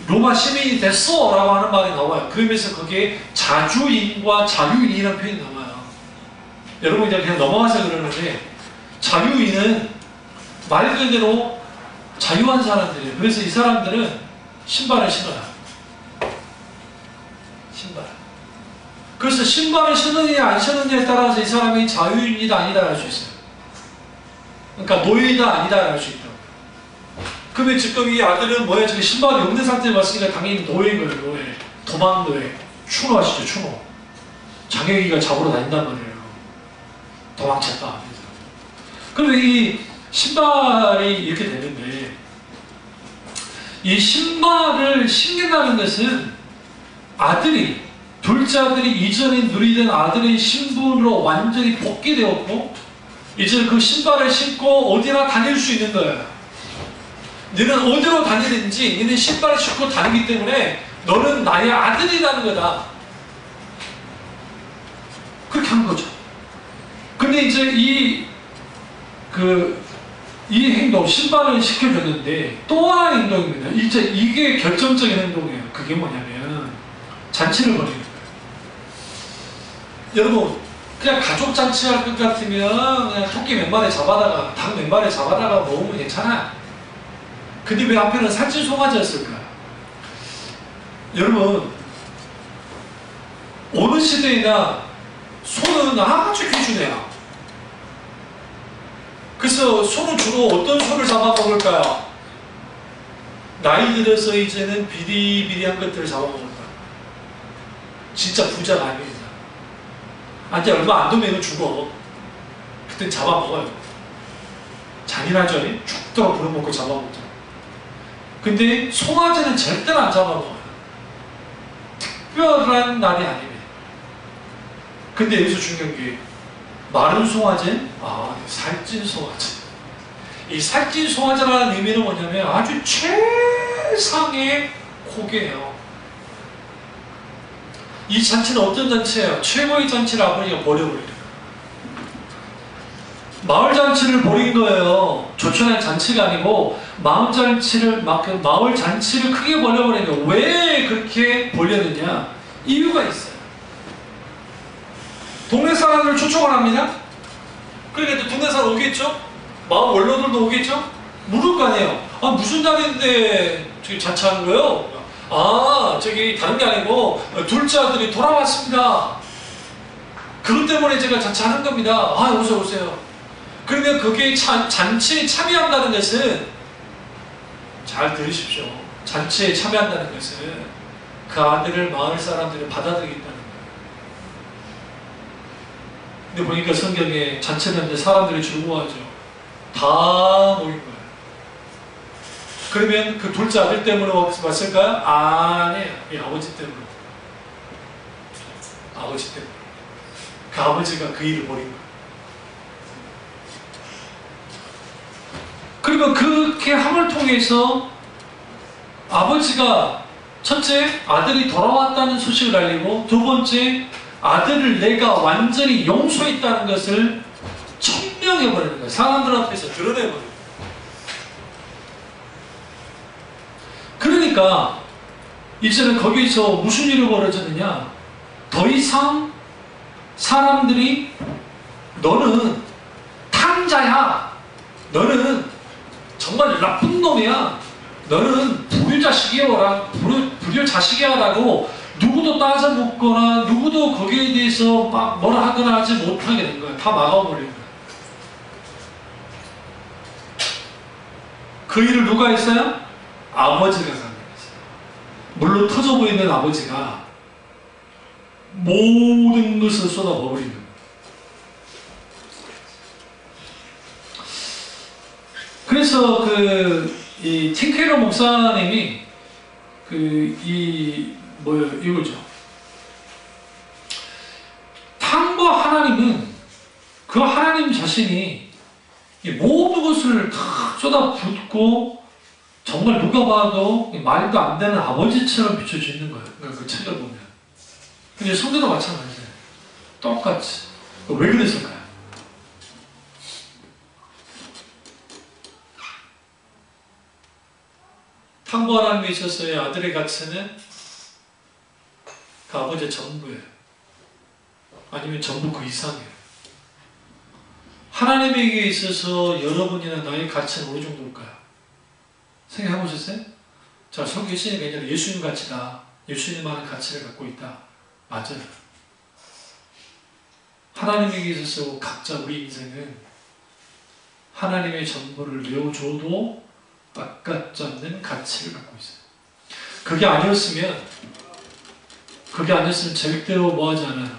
A: 로마 시민이 됐어 라고 하는 말이 나와요. 그러면서 거기에 자주인과 자유인이라는 표현이 나와요. 여러분 이제 그냥 넘어가서 그러는데 자유인은 말 그대로 자유한 사람들이에요. 그래서 이 사람들은 신발을 신어요. 신발. 그래서 신발을 신느냐 안 신느냐에 따라서 이 사람이 자유인이다 아니다 할 수 있어요. 그러니까 노예이다 아니다 할 수 있다고. 그러면 지금 이 아들은 뭐야? 지금 신발이 없는 상태에 왔으니까 당연히 노예인 거예요. 노예. 도망 노예. 추노 아시죠? 추노. 장혁이가 잡으러 다닌단 말이에요. 도망쳤다. 그러면 이 신발이 이렇게 되는데 이 신발을 신긴다는 것은 아들이 둘째 아들이 이전에 누리던 아들의 신분으로 완전히 복귀되었고 이제 그 신발을 신고 어디나 다닐 수 있는 거예요. 너는 어디로 다니든지 너는 신발을 신고 다니기 때문에 너는 나의 아들이라는 거다. 그렇게 한 거죠. 근데 이제 이 행동, 신발을 시켜줬는데 또 하나의 행동입니다. 이제 이게 결정적인 행동이에요. 그게 뭐냐면 잔치를 벌이는 거예요. 여러분 그냥 가족 잔치할 것 같으면 그냥 토끼 몇 마리 잡아다가 닭 몇 마리 잡아다가 먹으면 괜찮아. 근데 왜 앞에는 살찐 송아지였을까? 여러분 어느 시대이나 소는 아주 귀중해요. 그래서 소는 주로 어떤 소를 잡아먹을까요? 나이 들어서 이제는 비리비리한 것들을 잡아먹을까요? 진짜 부자가 아닙니다. 이제 얼마 안 되면 죽어. 그땐 잡아먹어요. 잔인하죠? 죽도록 부려먹고 잡아먹죠. 근데 송아지는 절대로 안 잡아먹어요. 특별한 날이 아닙니다. 근데 여기서 중요한 게 마른 송아지는 살찐 송아지. 이 살찐 송아지라는 의미는 뭐냐면 아주 최상의 고개예요. 이 잔치는 어떤 잔치예요? 최고의 잔치를 아버지가 벌여버려요. 마을 잔치를 벌인 거예요. 조촐한 잔치가 아니고 마을 잔치를 크게 벌여버린 거예요. 왜 그렇게 벌였느냐? 이유가 있어요. 동네 사람들을 초청을 합니다. 그러니까 동네 사람 오겠죠? 마을 원로들도 오겠죠? 물을 거 아니에요. 무슨 날인데 저기 잔치하는 거예요? 저기 다른 게 아니고 둘째 아들이 돌아왔습니다. 그것 때문에 제가 잔치하는 겁니다. 오세요 오세요. 그러면 거기에 잔치에 참여한다는 것은 잘 들으십시오. 잔치에 참여한다는 것은 그 아들을 마을 사람들이 받아들이겠다는 거예요. 근데 보니까 성경에 잔치를 하는데 사람들이 즐거워하죠. 다 모인 거예요. 그러면 그 둘째 아들 때문에 왔을까요? 아니에요. 이 아버지 때문에. 아버지 때문에. 그 아버지가 그 일을 벌인 거예요. 그리고 그렇게 함을 통해서 아버지가 첫째, 아들이 돌아왔다는 소식을 알리고, 두 번째, 아들을 내가 완전히 용서했다는 것을 천명해버리는 거예요. 사람들 앞에서 드러내버리는 거예요. 그러니까 이제는 거기서 무슨 일이 벌어졌느냐, 더 이상 사람들이 너는 탕자야, 너는 정말 나쁜 놈이야, 너는 불효자식이야 라고 누구도 따져 묻거나 누구도 거기에 대해서 막 뭐라 하거나 하지 못하게 된 거예요. 다 막아버린 거예요. 그 일을 누가 했어요? 아버지가 한 거예요. 물로 터져 보이는 아버지가 모든 것을 쏟아버리는 거예요. 그래서 이 틴케러 목사님이 이거죠. 탕과 하나님은 그 하나님 자신이 모든 것을 다 쏟아붓고 정말 누가 봐도 말도 안 되는 아버지처럼 비춰지는 거예요. 그러니까 그 책을 보면. 근데 성도도 마찬가지예요. 똑같이. 왜 그랬을까요? 탕과 하나님에 있어서의 아들의 가치는 그 아버지의 전부예요. 아니면 전부 그 이상이에요. 하나님에게 있어서 여러분이나 나의 가치는 어느 정도일까요? 생각해 보셨어요? 자, 예수님이 아니라 예수님 가치다. 예수님만한 가치를 갖고 있다. 맞아요. 하나님에게 있어서 각자 우리 인생은 하나님의 전부를 내어줘도 아깝지 않는 가치를 갖고 있어요. 그게 아니었으면 절대로 뭐하지 않아요.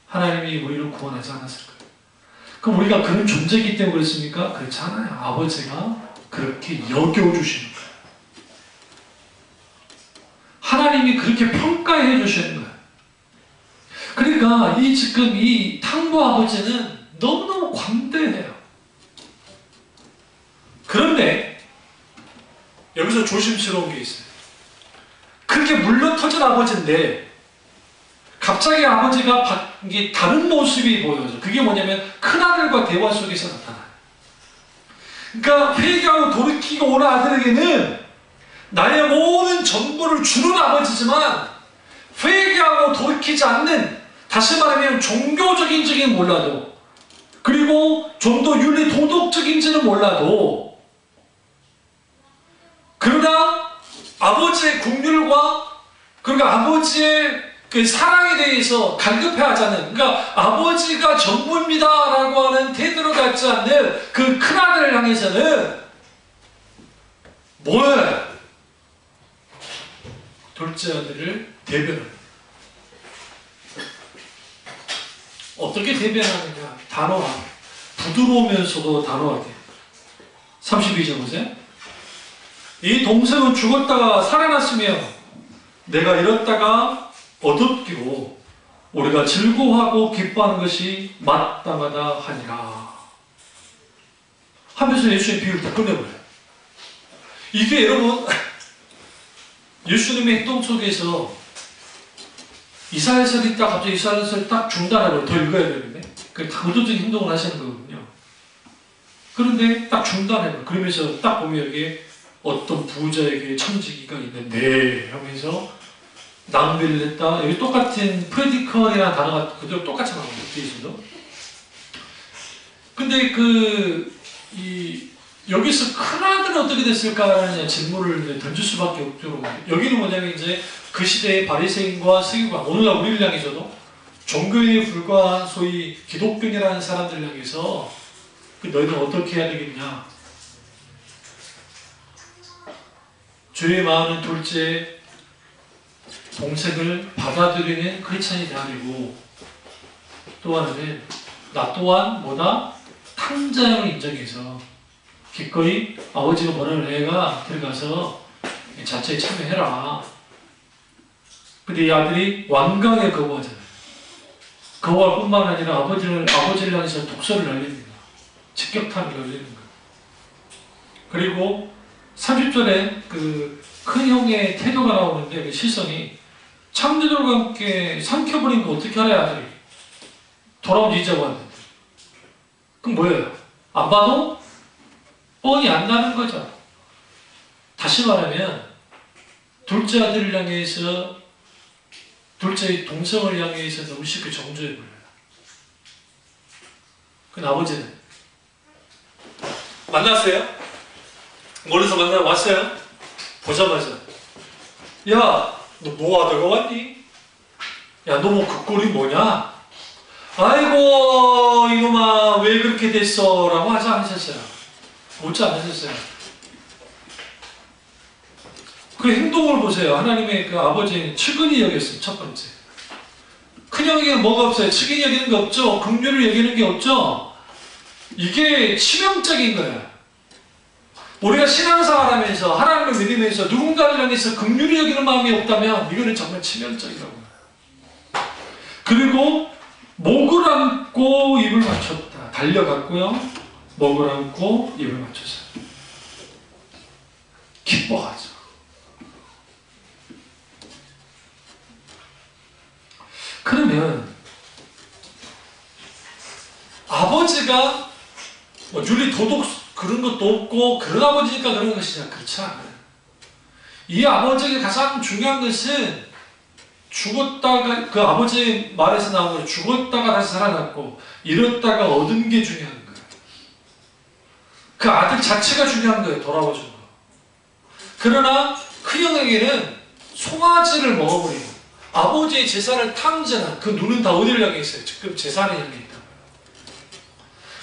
A: 하나님이 우리를 구원하지 않았을 거예요. 그럼 우리가 그런 존재이기 때문에 그렇습니까? 그렇지 않아요. 아버지가 그렇게 여겨주시는 거예요. 하나님이 그렇게 평가해 주시는 거예요. 그러니까 지금 이 탕부 아버지는 너무너무 관대해요. 그런데 여기서 조심스러운 게 있어요. 그렇게 물러터진 아버지인데 갑자기 아버지가 이게 다른 모습이 보여요. 그게 뭐냐면 큰아들과 대화 속에서 나타나요. 그러니까 회개하고 돌이키고 오는 아들에게는 나의 모든 전부를 주는 아버지지만 회개하고 돌이키지 않는, 다시 말하면 종교적인지는 몰라도, 그리고 좀 더 윤리 도덕적인지는 몰라도, 그러나 아버지의 긍휼과 그리고 아버지의 그 사랑에 대해서 갈급해하지 않는, 그러니까 아버지가 전부입니다 라고 하는 태도를 갖지 않는 그 큰아들을 향해서는 뭐예요? 둘째 아들을 대변합니다. 어떻게 대변하느냐? 단호하게, 부드러우면서도 단호하게. 32절 보세요. 이 동생은 죽었다가 살아났으며 내가 잃었다가 얻었기로 우리가 즐거워하고 기뻐하는 것이 마땅하다 하니라 하면서 예수의 비유를 다 끝내버려요. 이게 여러분 예수님의 행동 속에서 이사야서를 읽다가 갑자기 이사야서를 딱 중단하고 더 읽어야 되는데 그 의도적인 행동을 하시는 거거든요. 그런데 딱 중단해요. 그러면서 딱 보면 여기에 어떤 부자에게 천지기가 있는데 하면서 낭비를 했다. 여기 똑같은 프레디컬이라는 단어가 그대로 똑같이 나옵니다. 뒤에서도. 근데 여기서 큰아들은 어떻게 됐을까라는 질문을 던질 수밖에 없죠. 여기는 뭐냐면 이제 그 시대의 바리새인과 서기관, 오늘날 우리를 향해서도 종교에 불과한 소위 기독교인이라는 사람들을 향해서 너희는 어떻게 해야 되겠냐. 죄의 많은 둘째 동생을 받아들이는 크리스찬이 돼야 되고, 또 하나는 나 또한 뭐다? 탕자형을 인정해서 기꺼이 아버지가 뭐라는 애가 들어가서 자체에 참여해라. 근데 이 아들이 완강하게 거부하잖아요. 거부할 뿐만 아니라 아버지를 향해서 독서를 날립니다. 직격탄을 날리는 거예요. 그리고 30절에 그 큰 형의 태도가 나오는데 그 시선이 창조들과 함께 삼켜버린 거 어떻게 알아야 아들이 돌아온 지 이제 왔는데 그럼 뭐예요? 안 봐도 뻔히 안다는 거죠. 다시 말하면 둘째 아들을 향해서 둘째 동성을 향해서 너무 쉽게 정죄해버려요. 그 아버지는 만났어요? 멀리서 만나러 왔어요? 보자마자 야, 너 뭐 하다가 왔니? 야, 너 뭐 그 꼴이 뭐냐? 아이고 이놈아 왜 그렇게 됐어? 라고 하지 않으셨어요. 묻지 않으셨어요. 그 행동을 보세요. 하나님의 그 아버지는 측은히 여겼어요. 첫 번째. 큰형에게 뭐가 없어요? 측은히 여기는 게 없죠. 긍휼을 여기는 게 없죠. 이게 치명적인 거예요. 우리가 신앙생활 하면서 하나님을 믿으면서 누군가를 향해서 긍휼히 여기는 마음이 없다면 이거는 정말 치명적이라고 해요. 그리고 목을 안고 입을 맞췄다. 달려갔고요. 목을 안고 입을 맞췄어요. 기뻐하죠. 그러면 아버지가 뭐 윤리 도덕 그런 것도 없고 그런 아버지니까 그런 것이냐? 그렇지 않아요. 이 아버지에게 가장 중요한 것은 죽었다가 그 아버지 말에서 나온 거예요. 죽었다가 다시 살아났고 잃었다가 얻은 게 중요한 거예요. 그 아들 자체가 중요한 거예요. 돌아와 준 거. 그러나 큰형에게는 송아지를 먹어버리고 아버지의 재산을 탕진한 그 눈은 다 어디를 향해 있어요? 지금 재산을 향해 있다.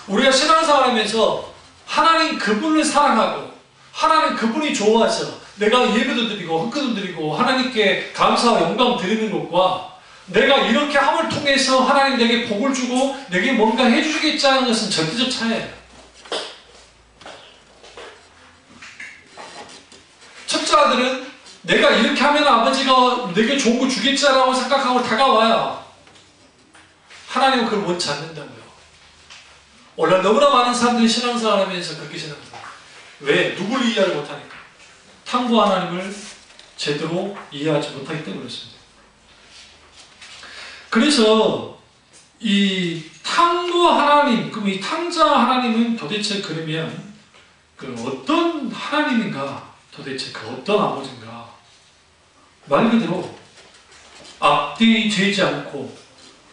A: 우리가 신앙생활 하면서 하나님 그분을 사랑하고 하나님 그분이 좋아서 내가 예배도 드리고 헌금도 드리고 하나님께 감사와 영광 드리는 것과 내가 이렇게 함을 통해서 하나님 내게 복을 주고 내게 뭔가 해주시겠다는 것은 절대적 차이예요. 첫째 아들은 내가 이렇게 하면 아버지가 내게 좋은 거 주겠지라고 생각하고 다가와요. 하나님은 그걸 원치 않는다고요. 원래 너무나 많은 사람들이 신앙생활 하면서 그렇게 생각합니다. 왜? 누굴 이해하지 못하니까. 탕부 하나님을 제대로 이해하지 못하기 때문에 그렇습니다. 그래서 이 탕부 하나님, 그럼 이 탕자 하나님은 도대체 그러면 그 어떤 하나님인가? 도대체 그 어떤 아버지인가? 말 그대로 앞뒤 재지 않고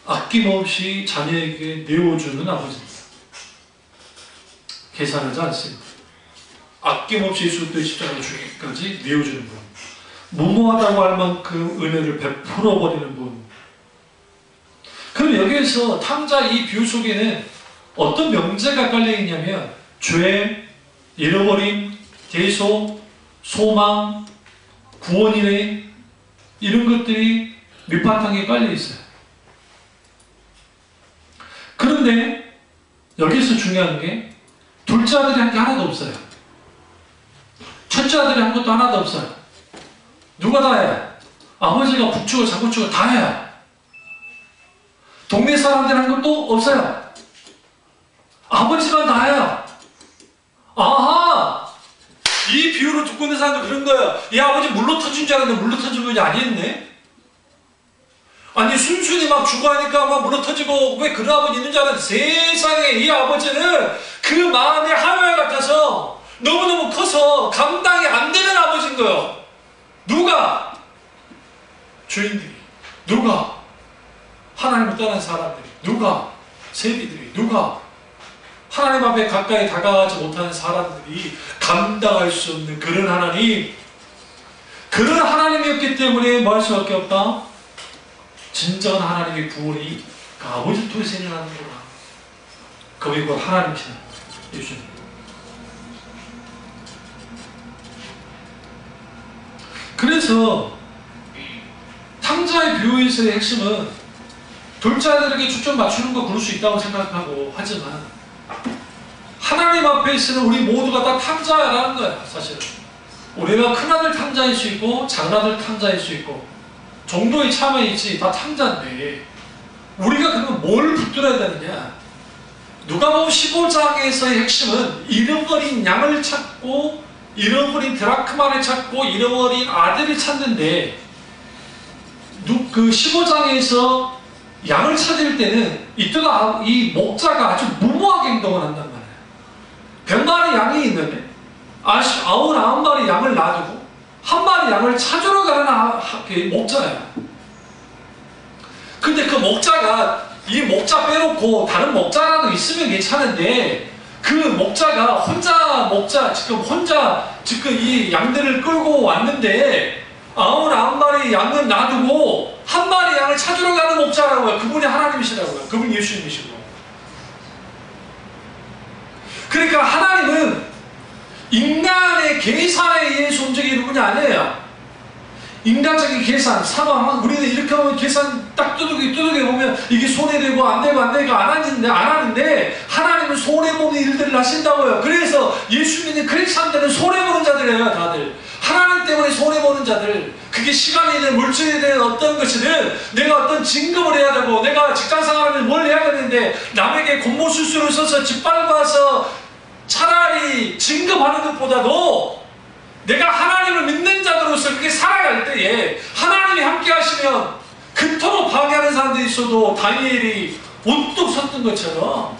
A: 아낌없이 자녀에게 내어주는 아버지입니다. 계산하지 않습니다. 아낌없이 예수도 십자가에 죽기까지 내어주는 분. 무모하다고 할 만큼 은혜를 베풀어버리는 분. 그럼 여기에서 탕자 이 비유 속에는 어떤 명제가 깔려있냐면 죄, 잃어버림, 대소, 소망, 구원이래 이런 것들이 밑바탕에 깔려있어요. 그런데 여기서 중요한 게 둘째 아들이 한 게 하나도 없어요. 첫째 아들이 한 것도 하나도 없어요. 누가 다 해? 아버지가 북치고 장구치고 다 해요. 동네 사람들 한 것도 없어요. 아버지만 다 해요. 아하! 이 비유를 듣고 있는 사람도 그런 거예요. 이 아버지 물로 터진 줄 알았는데 물로 터진 분이 아니었네? 아니 순순히 막 죽어하니까 막 물어 터지고 왜 그런 아버지 있는 줄 알았는데 세상에 이 아버지는 그 마음의 하늘 같아서 너무너무 커서 감당이 안 되는 아버지인 거예요. 누가? 죄인들이. 누가? 하나님을 떠난 사람들이. 누가? 세리들이. 누가? 하나님 앞에 가까이 다가가지 못하는 사람들이 감당할 수 없는 그런 하나님. 그런 하나님이었기 때문에 뭐 할 수밖에 없다? 진정한 하나님의 구원이 그 아버지를 통해서 일어나는구나. 그분이 곧 하나님이시다. 예수님. 그래서 탕자의 비유에서의 핵심은 둘째 아들에게 초점 맞추는 거 그럴 수 있다고 생각하고 하지만 하나님 앞에 있으면 우리 모두가 다 탕자라는 거야. 사실은 우리가 큰아들 탕자일 수 있고 작은아들 탕자일 수 있고 정도의 차이가 있지 다 탕자인데 우리가 그러면 뭘 붙들어야 되느냐? 누가복음 15장에서의 핵심은 잃어버린 양을 찾고 잃어버린 드라크마를 찾고 잃어버린 아들을 찾는데, 그 15장에서 양을 찾을 때는 이때가 이 목자가 아주 무모하게 행동을 한단 말이에요. 100마리 양이 있는데 99마리 양을 놔두고 한 마리 양을 찾으러 가는 목자예요. 근데 그 목자가 이 목자 빼놓고 다른 목자라도 있으면 괜찮은데, 그 목자가 지금 이 양들을 끌고 왔는데 99마리 양을 놔두고 한 마리 양을 찾으러 가는 목자라고요. 그분이 하나님이시라고요. 그분이 예수님이시고. 그러니까 하나님은 인간의 계산에 의해서 움직이는 분이 아니에요. 인간적인 계산, 상황, 우리는 이렇게 하면 계산 딱 두둑이 보면 이게 손해되고 안 하는데 하나님은 손해보는 일들을 하신다고요. 그래서 예수 믿는 크리스찬들은 손해보는 자들이에요. 다들 하나님 때문에 손해보는 자들. 그게 시간이든 물질이든 어떤 것이든 내가 어떤 진급을 해야 되고, 내가 직장생활하면 뭘 해야 되는데 남에게 공모수수를 써서 짓밟아서 차라리 진급하는 것보다도 내가 하나님을 믿는 자들로서 그렇게 살아갈 때에 하나님이 함께 하시면 그토록 방해하는 사람들이 있어도 다니엘이 우뚝 섰던 것처럼,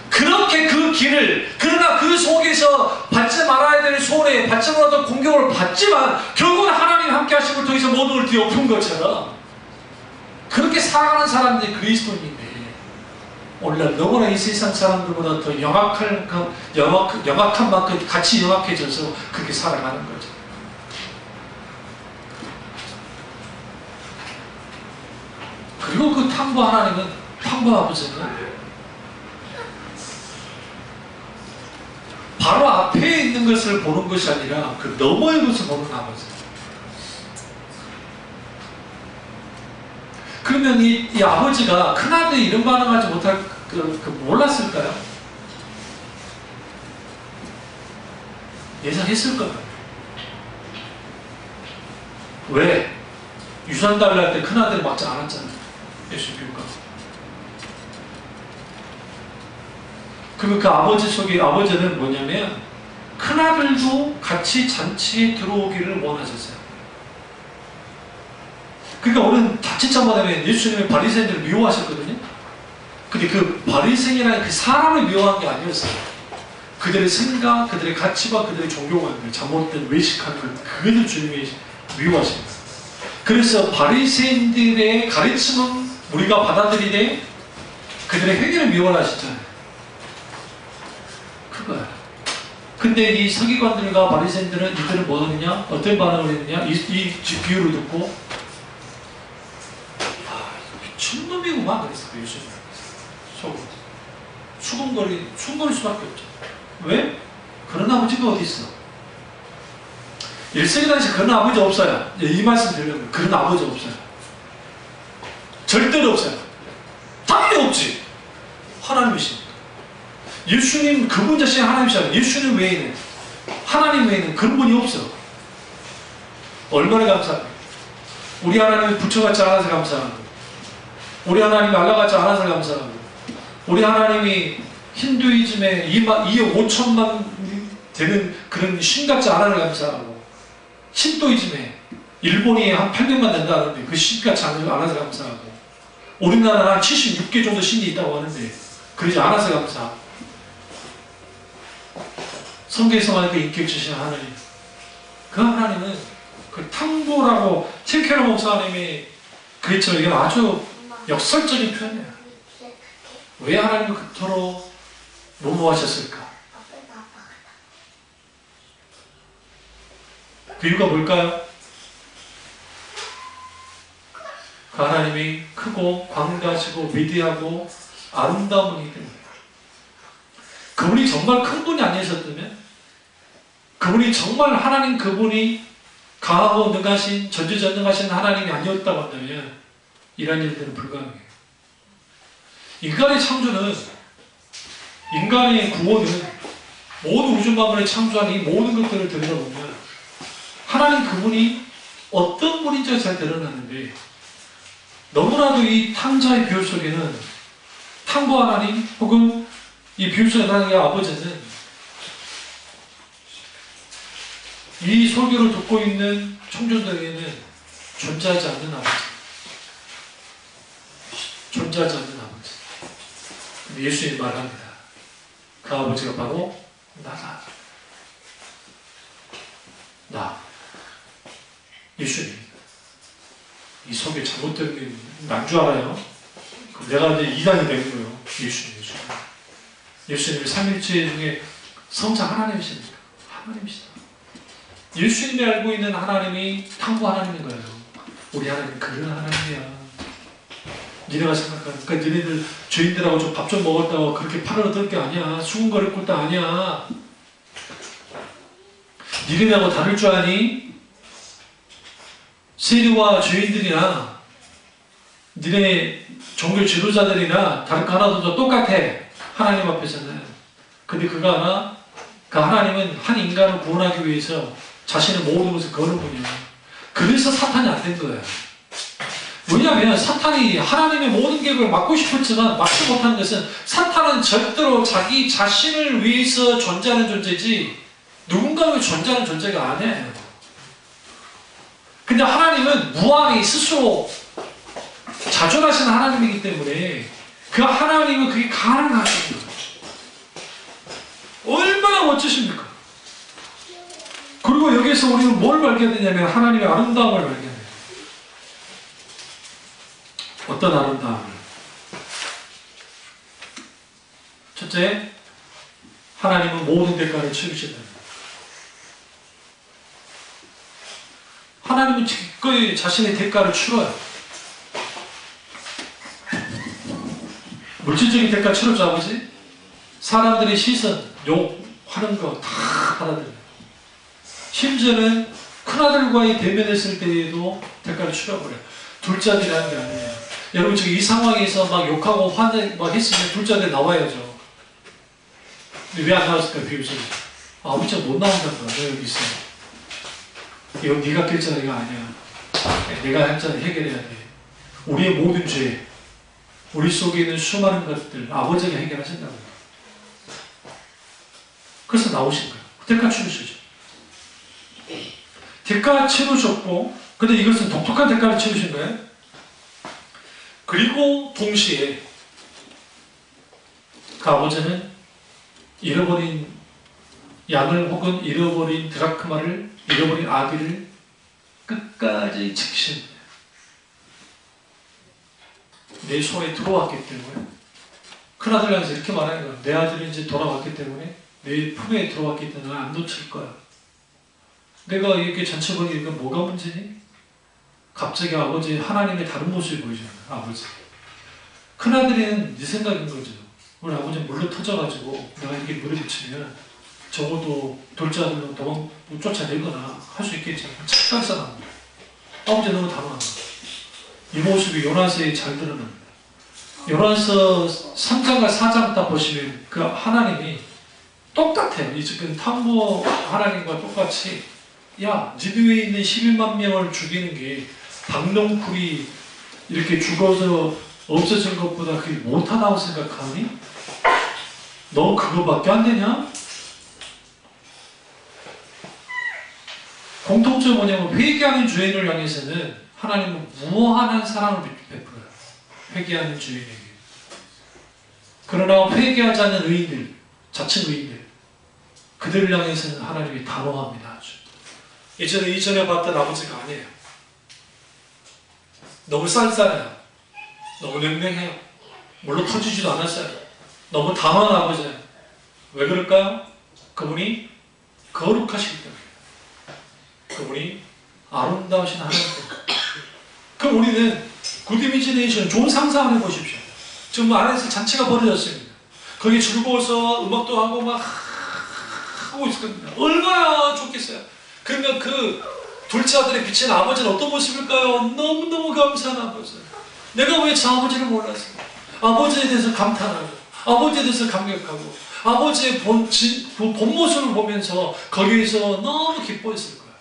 A: 그렇게 그 길을, 그러나 그 속에서 받지 말아야 될 손해, 받지 말아야 될 공격을 받지만 결국은 하나님이 함께 하심을 통해서 모든 걸 뒤엎은 것처럼 그렇게 살아가는 사람들이 그리스도인인데, 오늘날 너무나 이 세상 사람들보다 더 영악한 만큼 같이 영악해져서 그렇게 살아가는 거죠. 그리고 그 탐구 하나님은, 탐구 아버지는 바로 앞에 있는 것을 보는 것이 아니라 그 너머의 것을 보는 아버지예요. 그러면 이 아버지가 큰아들이 이런 반응하지 못할 몰랐을까요? 예상했을 거예요. 왜? 유산 달랄 때 큰아들이 맞지 않았잖아요. 예수 교육가. 그러면 그 아버지 속에, 아버지는 뭐냐면 큰아들도 같이 잔치에 들어오기를 원하셨어요. 그러니까 오늘 자칫잘못하면 예수님의 바리새인들을 미워하셨거든요. 근데 그 바리새인이라는 그 사람을 미워한 게 아니었어요. 그들의 생각, 그들의 가치관, 그들의 종교관들, 잘못된 외식하는 것, 그들 주님이 미워하신 거예요. 그래서 바리새인들의 가르침은 우리가 받아들이되 그들의 행위를 미워하시잖아요. 그거야. 근데 이 서기관들과 바리새인들은, 이들은 뭐 하느냐? 어떤 반응을 했느냐? 이 비유를 듣고 미친놈이구만 그랬어요. 예수님 속으로 수근거릴 수밖에 없죠. 왜? 그런 아버지가 어디 있어? 1세기 당시 그런 아버지 없어요. 이 말씀 드리려면 그런 아버지 없어요. 절대로 없어요. 당연히 없지. 하나님이십니다. 예수님 그분 자신이 하나님이시잖아요. 예수님 외에는, 하나님 외에는 그런 분이 없어. 얼마나 감사합니까? 우리 하나님은 부처같이 않아서 감사하고, 우리 하나님이 알라같이 않아서 감사하고, 우리 하나님이 힌두이즘에 2억 5천만 되는 그런 신같지 않아서 감사하고, 신도이즘에 일본이 한 800만 된다는데 그 신같이 않아서 감사하고, 우리나라는 한 76개 정도 신이 있다고 하는데 그러지 않아서 감사하고, 성경에서만 그 인격 주신 하나님, 그 하나님은 그 탐구라고 칠케로 목사님이 그랬죠. 이게 아주 역설적인 표현이에요. 왜 하나님은 그토록 무모하셨을까? 그 이유가 뭘까요? 그 하나님이 크고 광대하시고 위대하고 아름다운 분이기 때문에. 그분이 정말 큰 분이 아니셨다면, 그분이 정말 하나님, 그분이 강하고 능하신, 전지전능하신 하나님이 아니었다고 한다면 이런 일들은 불가능해요. 인간의 창조는, 인간의 구원은, 모든 우주 만물을 창조한 이 모든 것들을 너무나도 이 탕자의 비유 속에는 탕부 하나님 혹은 이 비유 속의 하나님의 아버지는 이 설교를 듣고 있는 청중들에게는 존재하지 않는 아버지. 존재하지 않는 아버지. 근데 예수님이 말합니다. 그 아버지가 바로 나다. 나. 예수님. 이 속에 잘못된 난 줄 알아요? 내가 이제 이단이 된 거예요. 예수님. 예수님이 삼일체 중에 성자 하나님이십니까? 하나님이시다. 예수님이 알고 있는 하나님이 탕부 하나님인 거예요. 우리 하나님 그런 하나님이야. 니네가 생각하는, 그러니까 니네들 죄인들하고 좀 밥 좀 먹었다고 그렇게 팔을 얻을 게 아니야. 수군거릴 것도 아니야. 니네하고 다를 줄 아니? 세리와 죄인들이나 니네 종교 지도자들이나 다른 거 하나도 더 똑같아. 하나님 앞에서는. 근데 그거 하나, 그 하나님은 한 인간을 구원하기 위해서 자신의 모든 것을 거는 분이야. 그래서 사탄이 안 된 거예요. 왜냐하면 사탄이 하나님의 모든 계획을 막고 싶었지만 막지 못한 것은 사탄은 절대로 자기 자신을 위해서 존재하는 존재지 누군가를 존재하는 존재가 아니에요. 근데 하나님은 무한히 스스로 자존하신 하나님이기 때문에 그 하나님은 그게 가능하신 거예요. 얼마나 멋지십니까? 그리고 여기서 우리는 뭘 발견했냐면 하나님의 아름다움을 발견해요. 어떤 아름다움을? 첫째, 하나님은 모든 대가를 치르신다. 하나님은 기꺼이 자신의 대가를 치러요. 물질적인 대가 치렀죠, 아버지? 사람들의 시선, 욕하는 거 다 받아들여요. 심지어는 큰아들과의 대면했을 때에도 대가를 치러버려요. 둘째 아들이라는 게 아니에요. 여러분 지금 이 상황에서 막 욕하고 화내 막 했으면 둘째 아들 나와야죠. 근데 왜 안 나왔을까요? 비유적으로. 아버지가 못 나온다는 거야. 너 여기 있어. 이거 네가 깰 자리가 아니야. 내가 할 자리 해결해야 돼. 우리의 모든 죄, 우리 속에 있는 수많은 것들 아버지가 해결하신다고요. 그래서 나오신 거예요. 대가 치르시죠. 대가 치르셨고, 근데 이것은 독특한 대가를 치르신 거예요. 그리고 동시에 그 아버지는 잃어버린 양을 혹은 잃어버린 드라크마를, 잃어버린 아비를 끝까지 지키신 거예요. 내 손에 들어왔기 때문에. 큰아들 향해서 이렇게 말하는 거예요. 내 아들이 이제 돌아왔기 때문에 내 품에 들어왔기 때문에 안 놓칠 거야. 내가 이렇게 전체 보니까 뭐가 문제니? 갑자기 아버지 하나님의 다른 모습이 보이잖아요. 아버지. 큰아들은 네 생각인 거죠. 우리 아버지 물로 터져가지고 내가 이렇게 물에 붙이면 적어도 둘째 아들로 도망 쫓아내거나 할 수 있겠지만 착각 사람입니다. 아버지 너무 단호합니다. 이 모습이 요나서에 잘 드러납니다. 요나서 3장과 4장 딱 보시면 그 하나님이 똑같아요. 이 지금 탐부 하나님과 똑같이 야, 니느웨에 있는 11만 명을 죽이는 게 박농쿨이 이렇게 죽어서 없어진 것보다 그게 못하다고 생각하니? 너 그거밖에 안 되냐? 공통점이 뭐냐면 회개하는 죄인을 향해서는 하나님은 무한한 사랑을 베풀어요. 회개하는 죄인에게. 그러나 회개하지 않는 의인들, 자칭 의인들, 그들을 향해서는 하나님이 단호합니다. 아주. 이전에 봤던 아버지가 아니에요. 너무 쌀쌀해요. 너무 냉랭해요. 물로 터지지도 않았어요. 너무 단호한 아버지예요. 왜 그럴까요? 그분이 거룩하시기 때문에. 그분이 아름다우신 하나님 때문에. 그럼 우리는 굿이미지네이션 좋은 상상 한번 해보십시오. 지금 안에서 잔치가 벌어졌습니다. 거기 즐거워서 음악도 하고 막 하고 있거든요. 얼마나 좋겠어요. 그러면 그 둘째 아들의 비친 아버지는 어떤 모습일까요? 너무너무 감사한 아버지. 내가 왜 저 아버지를 몰랐어? 아버지에 대해서 감탄하고 아버지에 대해서 감격하고 아버지의 본 모습을 보면서 거기에서 너무 기뻐했을 거예요.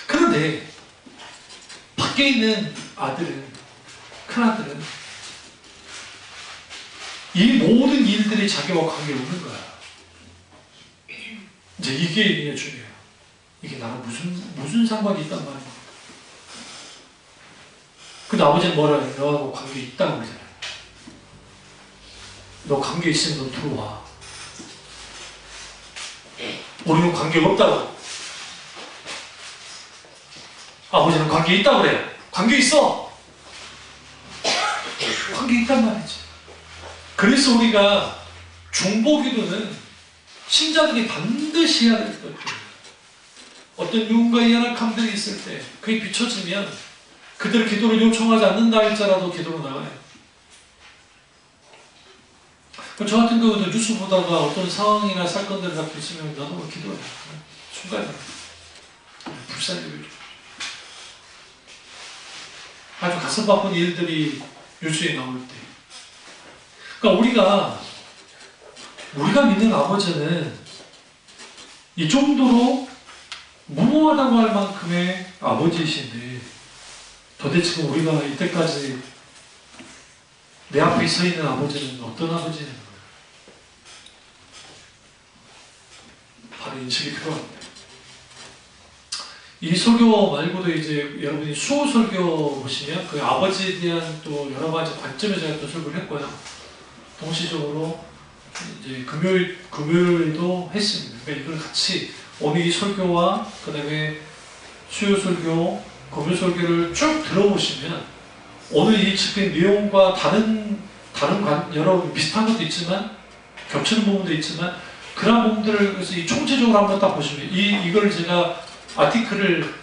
A: 그런데 밖에 있는 아들은, 큰아들은 이 모든 일들이 자기와 관계 없는 거야. 이제 이게 중요해요. 이게 나랑 무슨 상관이 있단 말이야. 근데 아버지는 뭐라 해요? 너하고 관계 있다고 그러잖아요. 너 관계 있으면 너 들어와. 우리는 관계 없다고. 아버지는 관계 있다고 그래요. 관계 있어. 관계 있단 말이지. 그래서 우리가 중보기도는 신자들이 반드시 해야 될 것들이에요. 어떤 누군가의 연약함들이 있을 때 그게 비춰지면 그들의 기도를 요청하지 않는다 할지라도 기도로 나가요. 저 같은 경우도 뉴스 보다가 어떤 상황이나 사건들 갖고 있으면 나도 기도해요. 순간에 불쌍히 아주 가슴 아픈 일들이 뉴스에 나올 때, 그러니까 우리가 믿는 아버지는 이 정도로 무모하다고 할 만큼의 아버지이신데, 도대체 우리가 이때까지 내 앞에 서 있는 아버지는 어떤 아버지냐는 거예요. 바로 인식이 필요합니다. 이 설교 말고도 이제 여러분이 수호 설교 보시면 그 아버지에 대한 또 여러 가지 관점에서 제가 또 설교를 했고요. 동시적으로 이제 금요일도 했습니다. 그러니까 이걸 같이 오늘 이 설교와 그 다음에 수요 설교, 금요 설교를 쭉 들어보시면 오늘 이 집회 내용과 다른 여러 비슷한 것도 있지만 겹치는 부분도 있지만 그런 부분들을 그래서 이 총체적으로 한번 딱 보시면 이걸 제가 아티클을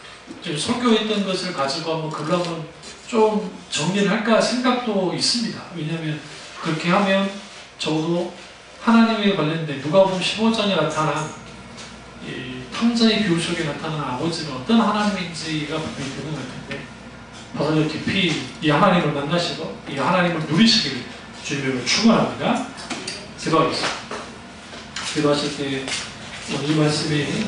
A: 좀 설교했던 것을 가지고 한번 글로 한번 좀 정리를 할까 생각도 있습니다. 왜냐하면 그렇게 하면 적어도 하나님에 관련된 누가복음 15장에 나타난 이 탕자의 비유 속에 나타나는 아버지는 어떤 하나님인지가 분명히 되는 것 같은데 더 깊이 이 하나님을 만나시고 이 하나님을 누리시길 주님으로 축원합니다. 기도하겠습니다. 기도하실 때 오늘 이 말씀이